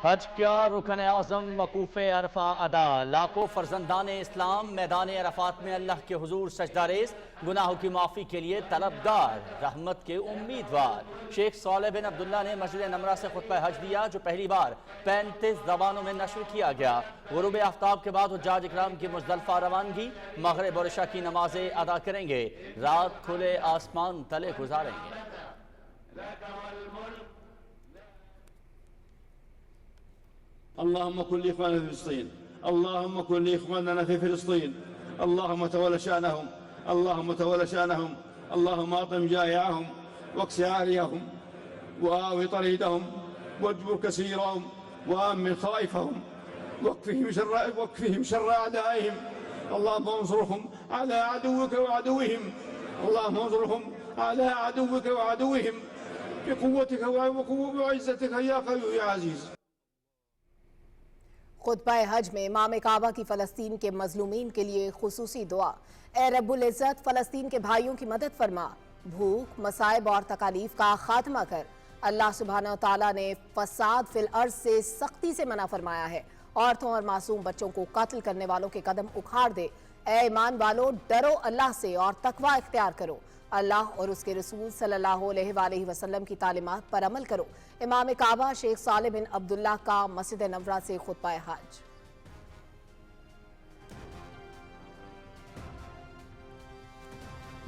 حج کیا رکن اعظم وقوف عرفہ ادا، لاکھوں فرزندان اسلام میدان عرفات میں اللہ کے حضور سجدہ ریز، گناہوں کی معافی کے لیے طلبگار، رحمت کے امیدوار۔ شیخ صالح بن عبداللہ نے مسجد نمرہ سے خطبہ حج دیا جو پہلی بار 35 زبانوں میں نشر کیا گیا۔ غروب آفتاب کے بعد حجاج اکرام کی مزدلفہ روانگی، مغرب اور عشاء کی نمازیں ادا کریں گے، رات کھلے آسمان تلے گزاریں گے۔ اللهم كن لإخواننا في فلسطين، اللهم كن لإخواننا في فلسطين، اللهم تولى شأنهم، اللهم تولى شأنهم، اللهم أطعم جائعهم واكس عاريهم وآوي طريدهم واجبر كسيرهم وآمن خائفهم واكفهم شر أعدائهم، اللهم انصرهم على عدوك وعدوهم، اللهم انصرهم على عدوك وعدوهم بقوتك وعزتك يا قوي يا عزيز۔ خطبہ حج میں امام کعبہ کی فلسطین کے مظلومین کے لیے خصوصی دعا۔ اے رب العزت، فلسطین کے بھائیوں کی مدد فرما، بھوک، مصائب اور تکالیف کا خاتمہ کر۔ اللہ سبحانہ وتعالیٰ نے فساد فی الارض سے سختی سے منع فرمایا ہے۔ عورتوں اور معصوم بچوں کو قتل کرنے والوں کے قدم اکھاڑ دے۔ اے ایمان والو، ڈرو اللہ سے اور تقوی اختیار کرو۔ اللہ اور اس کے رسول صلی اللہ علیہ وآلہ وسلم کی تعلیمات پر عمل کرو۔ امام کعبہ شیخ صالح بن عبداللہ کا مسجد نمرہ سے خطبہ حج۔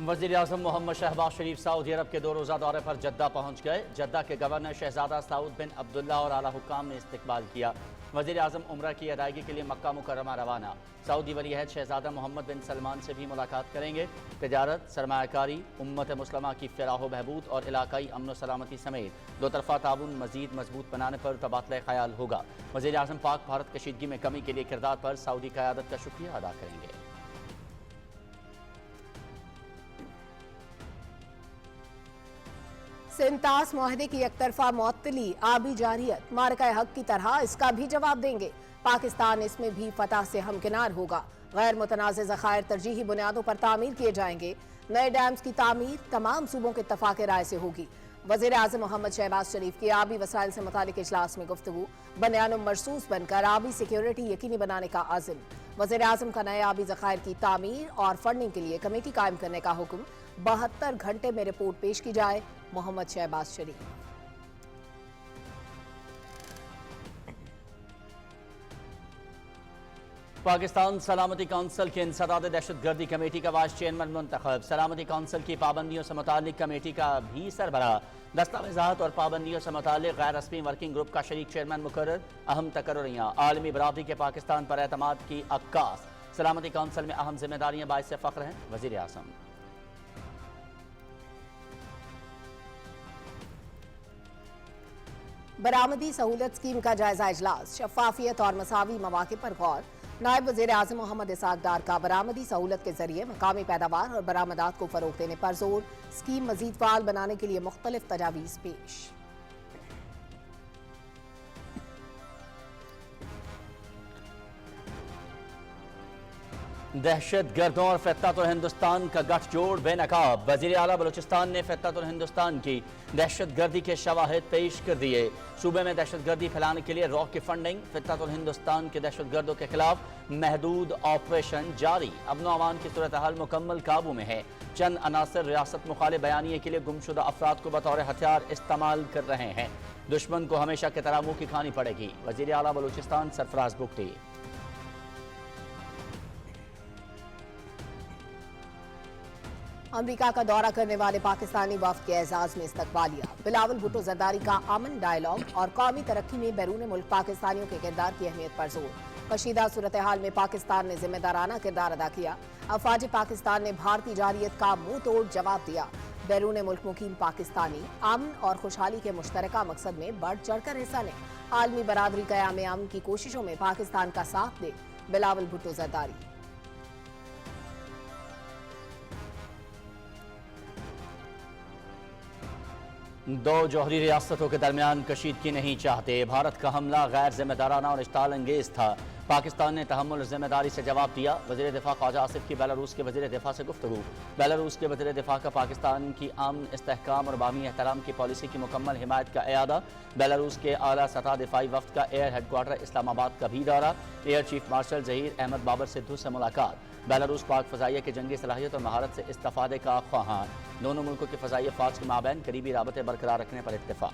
وزیر اعظم محمد شہباز شریف سعودی عرب کے 2 روزہ دورے پر جدہ پہنچ گئے۔ جدہ کے گورنر شہزادہ سعود بن عبداللہ اور اعلیٰ حکام نے استقبال کیا۔ وزیر اعظم عمرہ کی ادائیگی کے لیے مکہ مکرمہ روانہ۔ سعودی ولی عہد شہزادہ محمد بن سلمان سے بھی ملاقات کریں گے۔ تجارت، سرمایہ کاری، امت مسلمہ کی فلاح و بہبود اور علاقائی امن و سلامتی سمیت 2 طرفہ تعاون مزید مضبوط بنانے پر تبادلہ خیال ہوگا۔ وزیر اعظم پاک بھارت کشیدگی میں کمی کے لیے کردار پر سعودی قیادت کا شکریہ ادا کریں گے۔ سنتاس معاہدے کی یک طرفہ معطلی، آبی جارحیت، معرکہ حق کی طرح اس کا بھی جواب دیں گے۔ پاکستان اس میں بھی فتح سے ہمکنار ہوگا۔ غیر متنازع ذخائر ترجیحی بنیادوں پر تعمیر کیے جائیں گے۔ نئے ڈیمز کی تعمیر تمام صوبوں کے اتفاق رائے سے ہوگی۔ وزیر اعظم محمد شہباز شریف کی آبی وسائل سے متعلق اجلاس میں گفتگو، بنیان مرصوص بن کر آبی سیکیورٹی یقینی بنانے کا عزم۔ وزیر اعظم کا نئے آبی ذخائر کی تعمیر اور فنڈنگ کے لیے کمیٹی قائم کرنے کا حکم، 72 گھنٹے میں رپورٹ پیش کی جائے، محمد شہباز شریف۔ پاکستان سلامتی کونسل کے انسداد دہشت گردی کمیٹی کا وائس چیئرمین منتخب۔ سلامتی کونسل کی پابندیوں سے متعلق کمیٹی کا بھی سربراہ۔ دستاویزات اور پابندیوں سے متعلق غیر رسمی ورکنگ گروپ کا شریک چیئرمین مقرر۔ اہم تقرریاں، عالمی برادری کے پاکستان پر اعتماد کی عکاس۔ سلامتی کونسل میں اہم ذمہ داریاں باعث فخر ہیں، وزیر اعظم۔ برآمدی سہولت اسکیم کا جائزہ اجلاس، شفافیت اور مساوی مواقع پر غور۔ نائب وزیر اعظم محمد اسحاق ڈار کا برآمدی سہولت کے ذریعے مقامی پیداوار اور برآمدات کو فروغ دینے پر زور، اسکیم مزید فعال بنانے کے لیے مختلف تجاویز پیش۔ دہشت گردوں اور فتنۃ الہندوستان کا گٹھ جوڑ بے نقاب۔ وزیر اعلیٰ بلوچستان نے فتنۃ الہندوستان کی دہشت گردی کے شواہد پیش کر دیے۔ صوبے میں دہشت گردی پھیلانے کے لیے راک کی فنڈنگ، فتنۃ الہندوستان کے دہشت گردوں کے خلاف محدود آپریشن جاری۔ امن و امان کی صورتحال مکمل قابو میں ہے۔ چند عناصر ریاست مخالف بیانیے کے لیے گمشدہ افراد کو بطور ہتھیار استعمال کر رہے ہیں۔ دشمن کو ہمیشہ کی طرح منہ کی کھانی پڑے گی، وزیر اعلیٰ بلوچستان سرفراز بگٹی۔ امریکہ کا دورہ کرنے والے پاکستانی وفد کے اعزاز میں استقبالیہ۔ بلاول بھٹو زرداری کا امن ڈائیلاگ اور قومی ترقی میں بیرون ملک پاکستانیوں کے کردار کی اہمیت پر زور۔ کشیدہ صورتحال میں پاکستان نے ذمہ دارانہ کردار ادا کیا۔ افواج پاکستان نے بھارتی جارحیت کا منہ توڑ جواب دیا۔ بیرون ملک مقیم پاکستانی امن اور خوشحالی کے مشترکہ مقصد میں بڑھ چڑھ کر حصہ لیں۔ عالمی برادری قیام امن کی کوششوں میں پاکستان کا ساتھ دے، بلاول بھٹو زرداری۔ دو جوہری ریاستوں کے درمیان کشیدگی نہیں چاہتے۔ بھارت کا حملہ غیر ذمہ دارانہ اور اشتعال انگیز تھا۔ पाकिस्तान ने तहम्मुल और जिम्मेदारी से जवाब दिया। वज़ीर दिफा ख्वाजा आसिफ की बेलारूस के वज़ीर दिफा से गुफ्तगू। बेलारूस के वज़ीर दिफा का पाकिस्तान की अमन, इस्तेहकाम और बाहमी एहतराम की पॉलिसी की मुकम्मल हिमायत का इयादा। बेलारूस के आला सतह दिफाई वफ्द का एयर हेडक्वार्टर इस्लामाबाद का भी दौरा। Air chief marshal Zaheer Ahmed Babar Sidhu से मुलाकात। बेलारूस पाक फ़ज़ाइया की जंगी सलाहियत और महारत से इस्तिफ़ादे का ख्वाहान। दोनों मुल्कों के फ़ज़ाइया फ़ौज के माबैन करीबी राबते बरकरार रखने पर इत्तेफ़ाक।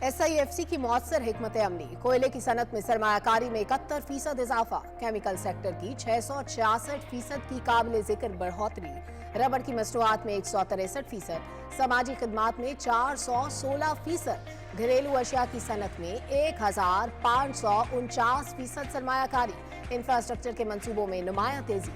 SIFC की मौसर हिकमत अमली। कोयले की सनत में सरमायाकारी में 71% इजाफा। केमिकल सेक्टर की 666% की काबिल जिक्र बढ़ोतरी। रबड़ की मसनूआत में 163%। समाजी खदमात में 416%। घरेलू अशिया की सनत में 1549% सरमायाकारी। इंफ्रास्ट्रक्चर के मंसूबों में नुमाया तेजी।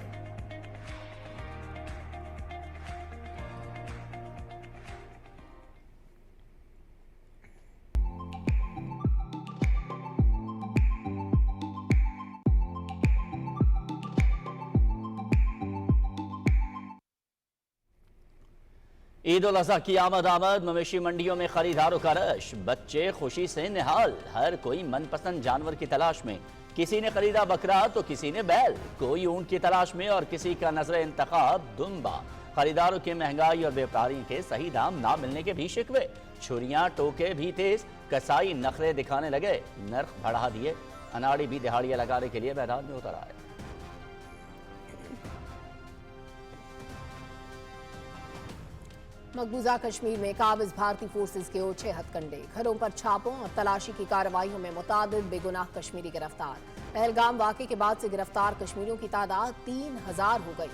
ईद उल अज़हा की आमद मवेशी मंडियों में खरीदारों का रश। बच्चे खुशी से निहाल, हर कोई मनपसंद जानवर की तलाश में। किसी ने खरीदा बकरा तो किसी ने बैल, कोई ऊंट की तलाश में और किसी का नजर इंतखाब दुम्बा। खरीदारों की महंगाई और व्यापारियों के सही दाम ना मिलने के भी शिकवे। छुरियां टोके भी तेज, कसाई नखरे दिखाने लगे, नर्ख बढ़ा दिए। अनाड़ी भी दिहाड़ियां लगाने के लिए मैदान में उतर आए। मकबूजा कश्मीर में काबिज भारतीय फोर्सेज के ओछे हथकंडे। घरों पर छापों और तलाशी की कार्रवाइयों में मुतादिद बेगुनाह कश्मीरी गिरफ्तार। पहलगाम वाक़े के बाद से गिरफ्तार कश्मीरियों की तादाद 3000 हो गई।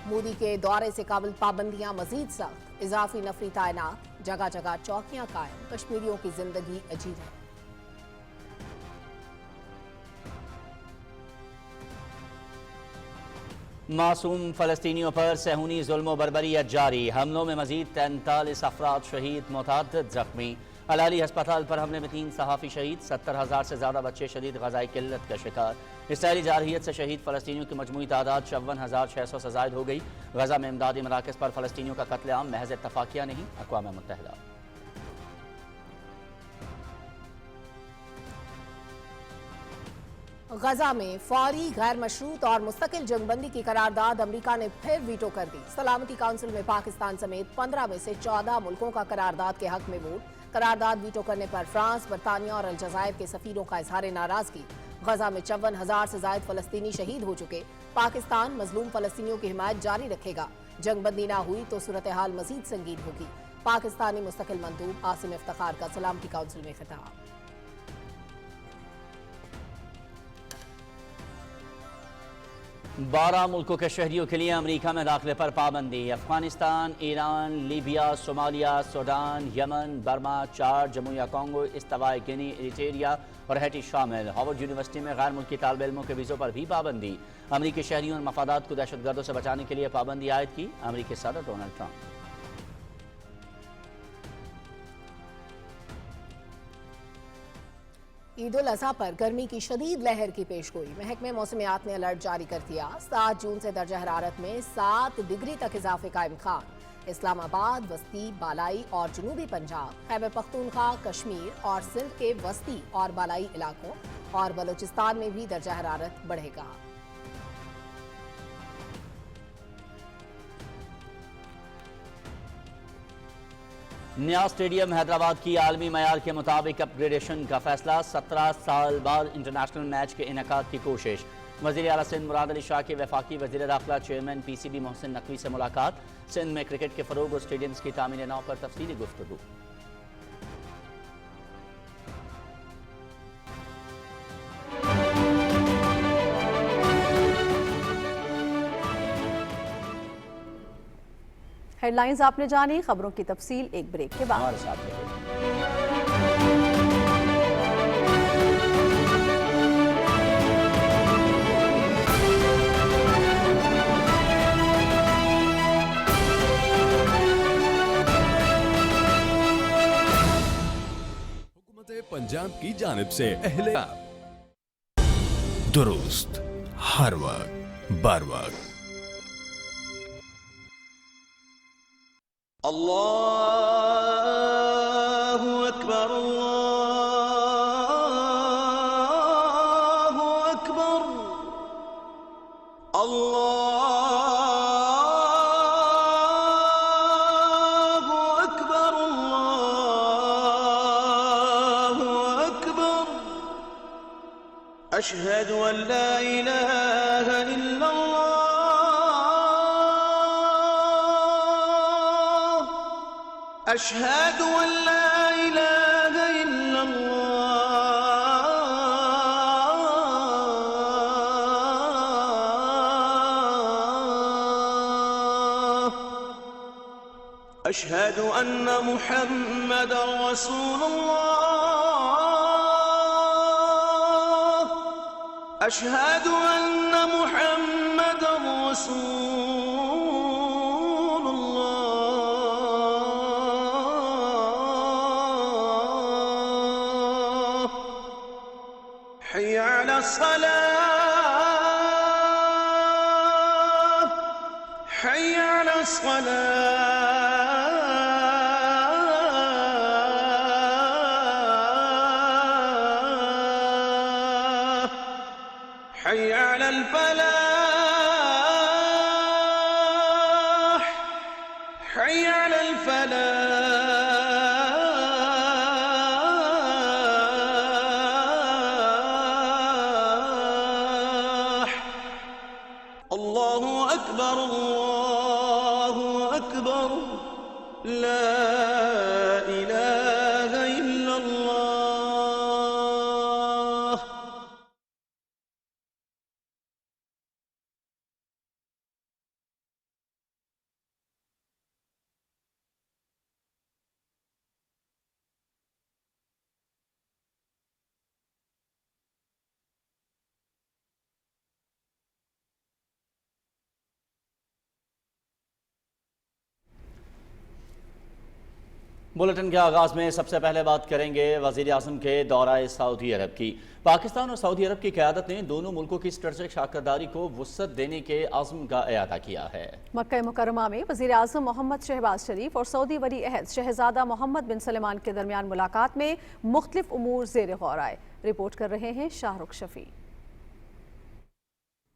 मोदी के दौरे से काबिल पाबंदियां मजीद सख्त, इजाफी नफरी तैनात, जगह जगह चौकियां कायम। कश्मीरियों की जिंदगी अजीब है। मासूम फलस्तीनियों पर सहूनी जुल्म बर्बरियत जारी। हमलों में मजीद 43 अफराद शहीद, मुतअद्दिद जख्मी। अलाली अस्पताल पर हमले में 3 सहाफ़ी शहीद। 70,000 से ज़्यादा बच्चे शदीद ग़ज़ाई किल्लत का शिकार। इसराइली जारहियत से शहीद फलस्तीनियों की मजमूई तादाद 54,600 से ज़ायद हो गई। गज़ा में इमदादी मराकज़ पर फलस्तीनियों का कत्लेआम महज इत्तफ़ाक़िया नहीं, अक़वाम मुत्तहिदा। गजा में फौरी, गैर मशरूत और मुस्तकिल जंगबंदी की करारदाद अमरीका ने फिर वीटो कर दी। सलामती काउंसिल में पाकिस्तान समेत 15 में से 14 मुल्कों का करारदाद के हक में वोट। करारदाद वीटो करने पर फ्रांस, बरतानिया और अलजायर के सफीरों का इजहार नाराजगी। गजा में 54,000 से जायद फलस्तीनी शहीद हो चुके। पाकिस्तान मजलूम फलस्तीनियों की हिमायत जारी रखेगा। जंगबंदी ना हुई तो सूरत हाल मजीद संगीन होगी। पाकिस्तानी मुस्तकिल मंदूब आसिम इफ्तिखार का सलामती काउंसिल में खिताब। 12 मुल्कों के शहरियों के लिए अमेरिका में दाखिले पर पाबंदी। Afghanistan, Iran, Libya, Somalia, Sudan, Yemen, Burma, Chad, जमहूरिया कांगो, इस्तवाई गिनी, इरिट्रिया और हैटी शामिल। हार्वर्ड यूनिवर्सिटी में गैर मुल्की तालिब इल्मों के वीज़ों पर भी पाबंदी। अमरीकी शहरियों और मफादात को दहशतगर्दों से बचाने के लिए पाबंदी आयद की अमरीकी सदर डोनाल्ड ट्रंप। ईद उल अज़हा पर गर्मी की शदीद लहर की पेशगोई। महकमे मौसमियात ने अलर्ट जारी कर दिया। 7 जून से दर्जा हरारत में 7 डिग्री तक इजाफे का इम्कान। इस्लामाबाद, वस्ती, बालाई और जनूबी पंजाब, खैबर पख्तूनख्वा, कश्मीर और सिंध के वस्ती और बालाई इलाकों और बलूचिस्तान में भी दर्जा हरारत बढ़ेगा। नया स्टेडियम हैदराबाद की आलमी मयार के मुताबिक अपग्रेडेशन का फैसला। 17 साल बाद इंटरनेशनल मैच के इनेकाद की कोशिश। वज़ीर आला सिंध मुराद अली शाह की वफाकी वज़ीर दाखिला चेयरमैन PCB मोहसिन नकवी से मुलाकात। सिंध में क्रिकेट के फ़रोग़ और स्टेडियम्स की तामीर नौ पर तफसीली गुफ्तगू। हेडलाइंस आपने जानी, खबरों की तफसील एक ब्रेक के बाद। हमारे साथ रहिए। हुकूमत पंजाब की जानिब से अहले दुरुस्त हर वक्त बर वक्त। Allah الله أكبر الله أكبر أشهد أن لا إله إلا الله أشهد أن لا إله إلا الله أشهد أن محمدا رسول الله أشهد أن محمدا رسول الله حي على الصلاة حي على الصلاة حي على الفلاح حي على الفلاح الله أكبر الله أكبر لا إله إلا الله बुलेटिन के आगाज़ में सबसे पहले बात करेंगे वज़ीर आज़म के दौरा सऊदी अरब की। पाकिस्तान और सऊदी अरब की क़यादत ने दोनों मुल्कों की स्ट्रेटेजिक शाकरदारी को वुसअत देने के अज़्म का इआदा किया है। मक्का मुकर्रमा में वज़ीर आज़म मोहम्मद शहबाज शरीफ और सऊदी वली अहद शहजादा मोहम्मद बिन सलमान के दरमियान मुलाकात में मुख्तलिफ उमूर ज़ेर गौर आए। रिपोर्ट कर रहे हैं शाहरुख शफी।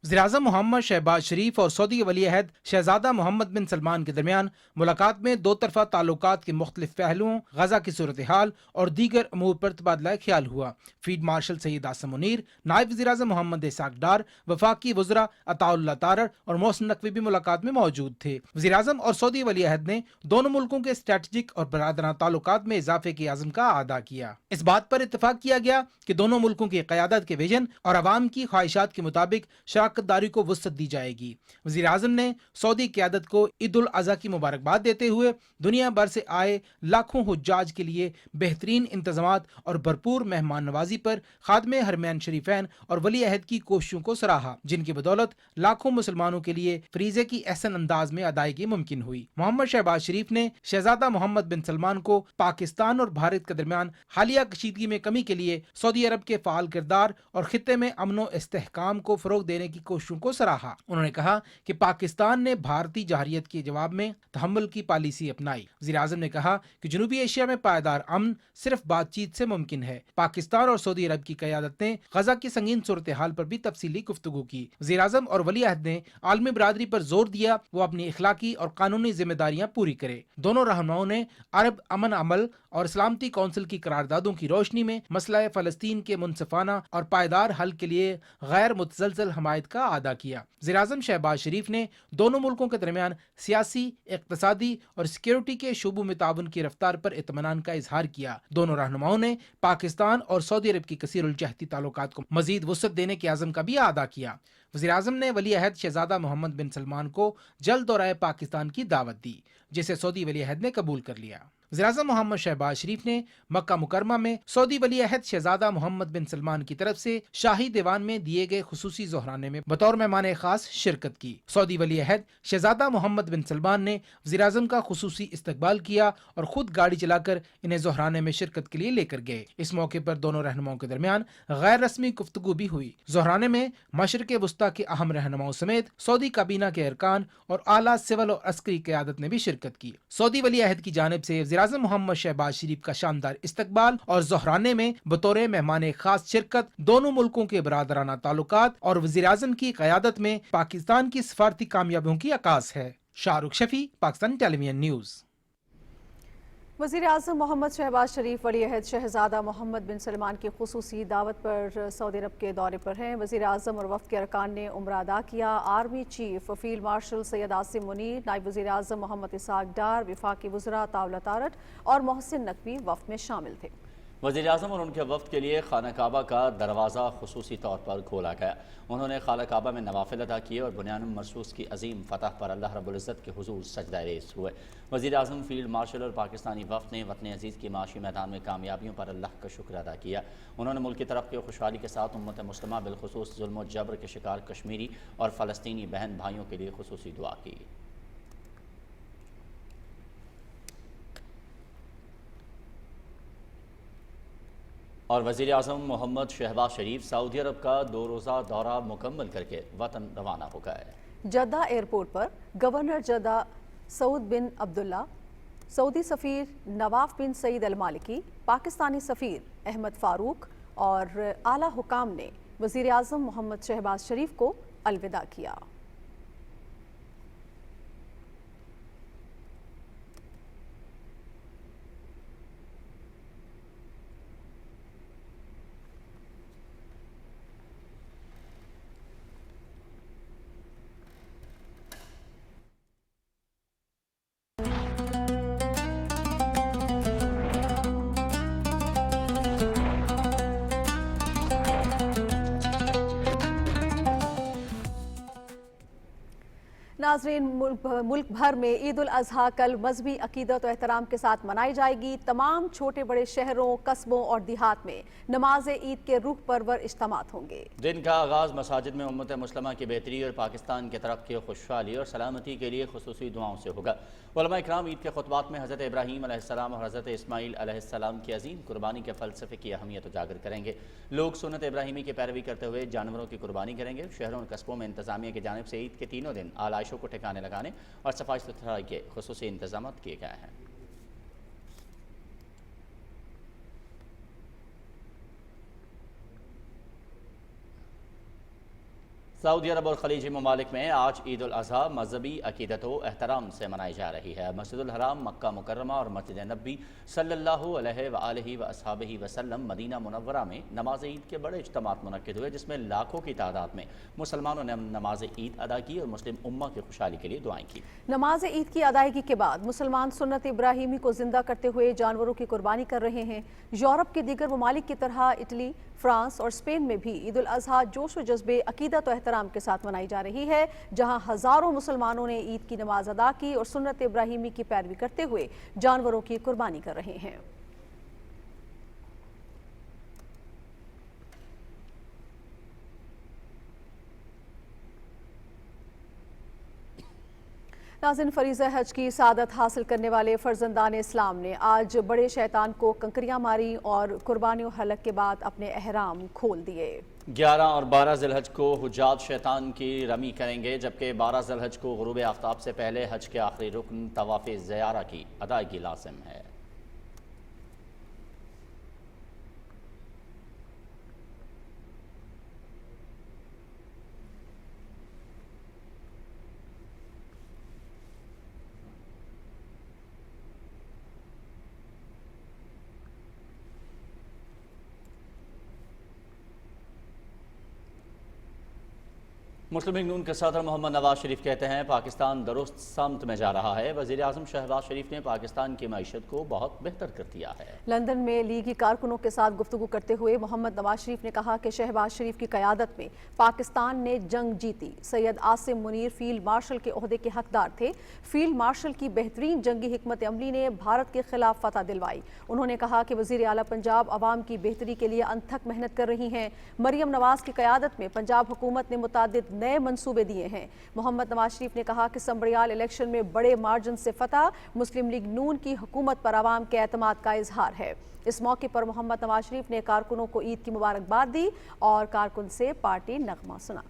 वज़ीर-ए-आज़म मोहम्मद शहबाज शरीफ और सऊदी वली अहद शहजादा मोहम्मद बिन सलमान के दरमियान मुलाकात में दो तरफा ताल्लुकात के मुख्तलिफ पहलुओं, गजा की सूरत हाल और दीगर अमूर पर तबादला ख्याल हुआ। फील्ड मार्शल सईद आसम मुनीर, नायब वज़ीर-ए-आज़म मोहम्मद इसाक डार, वफाकी वज़रा अताउल्लाह तारड़ और मोहसिन नकवी भी मुलाकात में मौजूद थे। वज़ीर-ए-आज़म और सऊदी वली अहद ने दोनों मुल्कों के स्ट्रेटेजिक और बरादराना ताल्लुकात में इजाफे के आज़म का अदा किया। इस बात पर इत्तफाक किया गया कि दोनों मुल्कों की क़यादत के विजन और अवाम की ख्वाहिशात के मुताबिक शराकतदारी को वुसअत दी जाएगी। वज़ीर आज़म ने सऊदी क़यादत को ईद उल अज़हा की मुबारकबाद देते हुए दुनिया भर से आए लाखों हुज्जाज के लिए बेहतरीन इंतज़ामात और भरपूर मेहमान नवाजी पर खादमे हरमैन शरीफैन और वली अहद की कोशिशों को सराहा, जिनकी बदौलत लाखों मुसलमानों के लिए फरीज़े की एहसन अंदाज में अदायगी मुमकिन हुई। मोहम्मद शहबाज शरीफ ने शहजादा मोहम्मद बिन सलमान को पाकिस्तान और भारत के दरमियान हालिया कशीदगी में कमी के लिए सऊदी अरब के फ़ाल किरदार और खित्ते में अमन व इस्तेहकाम को फ़रोग़ देने की कोशिशों को सराहा। उन्होंने कहा कि पाकिस्तान ने भारतीय जवाहिरियत के जवाब में तहम्मुल की पॉलिसी अपनाई। वज़ीर आज़म ने कहा कि जनूबी एशिया में पायदार अमन सिर्फ बातचीत से मुमकिन है। पाकिस्तान और सऊदी अरब की क़यादत ने गजा की संगीन सूरत हाल पर भी तफसीली गुफ्तगू की। वज़ीर आज़म और वली अहद ने आलमी बरादरी पर जोर दिया वो अपनी इखलाकी और कानूनी जिम्मेदारियां पूरी करे। दोनों रहनुमाओं ने अरब अमन अमल और सलामती कौंसिल की करारदादों की रोशनी में मसला फ़लस्तीन के मुनसिफाना और पायदार हल के लिए गैर मुतसलसल हमायत का अदा किया। वज़ीर-ए-आज़म शहबाज शरीफ ने दोनों मुल्कों के दरमियान सियासी, इक़्तिसादी और सिक्योरिटी के शोबों में ताउन की रफ्तार पर इत्मीनान का इजहार किया। दोनों रहनुमाओं ने पाकिस्तान और सऊदी अरब की कसीरुल जहती ताल्लुकात को मजीद वुसअत देने के आज़म का भी अदा किया। वज़ीर-ए-आज़म ने वली अहद शहजादा मोहम्मद बिन सलमान को जल्द दौराए पाकिस्तान की दावत दी, जिसे सऊदी वली अहद ने कबूल कर लिया। वज़ीर-ए-आज़म मोहम्मद शहबाज शरीफ ने मक्का मुकरमा में सऊदी वली अहद शहजादा मोहम्मद बिन सलमान की तरफ से शाही दीवान में दिए गए खुसूसी ज़ोहराने में बतौर मेहमान खास शिरकत की। सऊदी वली अहद शहजादा मोहम्मद बिन सलमान ने वज़ीर-ए-आज़म का खुसूसी इस्तकबाल किया और खुद गाड़ी चलाकर इन्हें ज़ोहराने में शिरकत के लिए लेकर गए। इस मौके पर दोनों रहनुमाओं के दरमियान गैर रस्मी गुफ्तगू भी हुई। ज़ोहराने में मशरिक़ वस्ता के अहम रहनुमाओं समेत सऊदी काबीना के अरकान और आला सिविल और अस्करी क़यादत ने भी शिरकत की। सऊदी वली अहद की जानिब से वज़ीर-ए-आज़म मोहम्मद शहबाज शरीफ का शानदार इस्तकबाल और ज़ोहराने में बतौर मेहमान खास शिरकत दोनों मुल्कों के बरादराना ताल्लुकात और वज़ीर-ए-आज़म की क़यादत में पाकिस्तान की सफारती कामयाबियों की अक्कास है। Shahrukh Shafi, Pakistan television news. वज़ीर-ए-आज़म मोहम्मद शहबाज शरीफ वली अहद शहज़ादा मोहम्मद बिन सलमान की खुसूसी दावत पर सऊदी अरब के दौरे पर हैं। वज़ीर-ए-आज़म और वफ़द के अरकान ने उम्रा अदा किया। Army chief field marshal Syed Asim Munir, नायब वज़ीर-ए-आज़म मोहम्मद इसाक डार, वफाकी वज़रा तावला तारट और मोहसिन नकवी वफ़द में शामिल थे। वज़ीर-ए-आज़म और उनके वफ़द के लिए खाना काबा का दरवाज़ा खुसूसी तौर पर खोला गया। उन्होंने खाना काबा में नवाफिल अदा किए और बुनियानुल मरसूस की अजीम फ़तह पर अल्लाह रब्बुल इज़्ज़त के हुज़ूर सजदा रेज़ हुए। वज़ीर-ए-आज़म फील्ड मार्शल और पाकिस्तानी वफ़द ने वतन अज़ीज़ की माशी मैदान में कामयाबियों पर अल्लाह का शुक्र अदा किया। उन्होंने मुल्क की तरक्की और खुशहाली के साथ उम्मत मुस्लिमा बिलखुसूस जुल्म और जबर के शिकार कश्मीरी और फ़लस्तीनी बहन भाइयों के लिए खुसूसी दुआ की। और वज़ीर-ए-आज़म मोहम्मद शहबाज शरीफ सऊदी अरब का 2 रोज़ा दौरा मुकम्मल करके वतन रवाना हो गए। जद्दा एयरपोर्ट पर गवर्नर जद्दा सऊद बिन अब्दुल्ला, सऊदी सफ़ीर नवाफ बिन सईद अल मालिकी, पाकिस्तानी सफ़ीर अहमद फ़ारूक और आला हुकाम ने वज़ीर-ए-आज़म मोहम्मद शहबाज शरीफ को अलविदा किया। नाज़रीन, मुल्क भर में ईद उल अज़हा कल मजहबी अकीदत और एहतराम के साथ मनाई जाएगी। तमाम छोटे बड़े शहरों, कस्बों और देहात में नमाज ईद के रूह परवर इज्तिमात होंगे। दिन का आगाज़ मसाजिद में उम्मत मुस्लिमा की बेहतरी और पाकिस्तान की तरक्की, खुशहाली और सलामती के लिए खुसूसी दुआओं से होगा। उलमा इकराम ईद के खुतबात में हज़रत इब्राहीम अलैहिस्सलाम और हज़रत इस्माईल अलैहिस्सलाम की अजीम कुर्बानी के फ़लसफ़े की अहमियत उजागर करेंगे। लोग सुन्नत इब्राहीमी की पैरवी करते हुए जानवरों की कुर्बानी करेंगे। शहरों और कस्बों में इंतज़ामिया की जानिब से ईद के तीनों दिन आलाइशों को ठिकाने लगाने और सफाई सुथराई के खुसूसी इंतजाम किए गए हैं। सऊदी अरब और खलीजी ममालिक में आज ईद उल अज़हा मजहबी अकीदत व एहतराम से मनाई जा रही है। मस्जिदुल हराम, मक्का मुकर्रमा और मस्जिद नबी सल्लल्लाहु अलैहि व अस्हाबिही वसल्लम मदीना मुनव्वरा में नमाज ईद के बड़े इज्तिमात मुनक्किद हुए, जिसमें लाखों की तादाद में मुसलमानों ने नमाज ईद अदा की और मुस्लिम उम्मा की खुशहाली के लिए दुआएं की। नमाज ईद की अदायगी के बाद मुसलमान सुन्नत इब्राहीमी को जिंदा करते हुए जानवरों की कुर्बानी कर रहे हैं। यूरोप के दीगर ममालिक की तरह इटली, फ्रांस और स्पेन में भी ईद उल अज़हा जोश व जज्बे, अकीदत और एहतराम के साथ मनाई जा रही है, जहां हजारों मुसलमानों ने ईद की नमाज अदा की और सुन्नत इब्राहीमी की पैरवी करते हुए जानवरों की कुर्बानी कर रहे हैं। नाज़रीन, फरीज़ा हज की सादत हासिल करने वाले फर्जंदान इस्लाम ने आज बड़े शैतान को कंकरियां मारी और कुर्बानियों हलक के बाद अपने एहराम खोल दिए। 11 और 12 ज़िलहज को हुज्जाज शैतान की रमी करेंगे, जबकि 12 ज़िलहज को गुरूब आफ्ताब से पहले हज के आखिरी रुकन तवाफ़े ज़ियारा की अदायगी लाज़िम है। मुस्लिम लीग नून के सदर मोहम्मद नवाज शरीफ कहते हैं पाकिस्तान दुरुस्त समत में जा रहा है। वज़ीर आज़म शहबाज शरीफ ने पाकिस्तान की मईशत को बहुत बेहतर कर दिया है। लंदन में लीगी कारकुनों के साथ गुफ्तगू करते हुए मोहम्मद नवाज शरीफ ने कहा कि शहबाज शरीफ की क़यादत में पाकिस्तान ने जंग जीती। सैयद आसिम मुनीर फील्ड मार्शल के ओहदे के हकदार थे। फील्ड मार्शल की बेहतरीन जंगी हिकमत अमली ने भारत के खिलाफ फतह दिलवाई। उन्होंने कहा कि वज़ीर आला पंजाब अवाम की बेहतरी के लिए अनथक मेहनत कर रही हैं। मरियम नवाज की क़यादत में पंजाब हुकूमत ने मुतादिद नए मंसूबे दिए हैं। मोहम्मद नवाज शरीफ ने कहा कि संबड़ियाल इलेक्शन में बड़े मार्जिन से फतह मुस्लिम लीग नून की हुकूमत पर आवाम के एतमाद का इजहार है। इस मौके पर मोहम्मद नवाज शरीफ ने कारकुनों को ईद की मुबारकबाद दी और कारकुन से पार्टी नगमा सुना।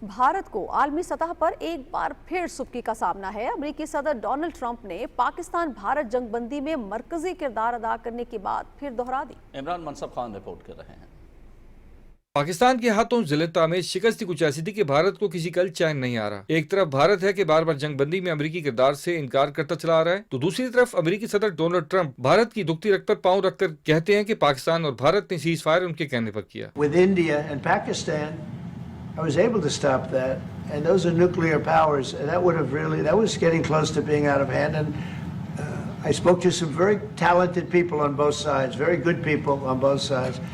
भारत को आलमी सतह पर एक बार फिर सुबकी का सामना है। अमेरिकी सदर डोनाल्ड ट्रंप ने पाकिस्तान भारत जंगबंदी में मरकजी किरदार अदा करने की बात फिर दोहरा दी। इमरान मनसब खान रिपोर्ट कर रहे हैं। पाकिस्तान के हाथों जिलता में शिकस्त कुछ ऐसी थी कि भारत को किसी कल चैन नहीं आ रहा। एक तरफ भारत है कि बार बार जंगबंदी में अमेरिकी किरदार से इनकार करता चला आ रहा है, तो दूसरी तरफ अमेरिकी सदर डोनाल्ड ट्रंप भारत की दुखती रग पर पांव रखकर कहते हैं कि पाकिस्तान और भारत ने सीज फायर उनके कहने पर किया। With India and Pakistan, I was able to stop that, and those are nuclear powers, and that was getting close to being out of hand. And I spoke to some very talented people on both sides, very good people on both sides.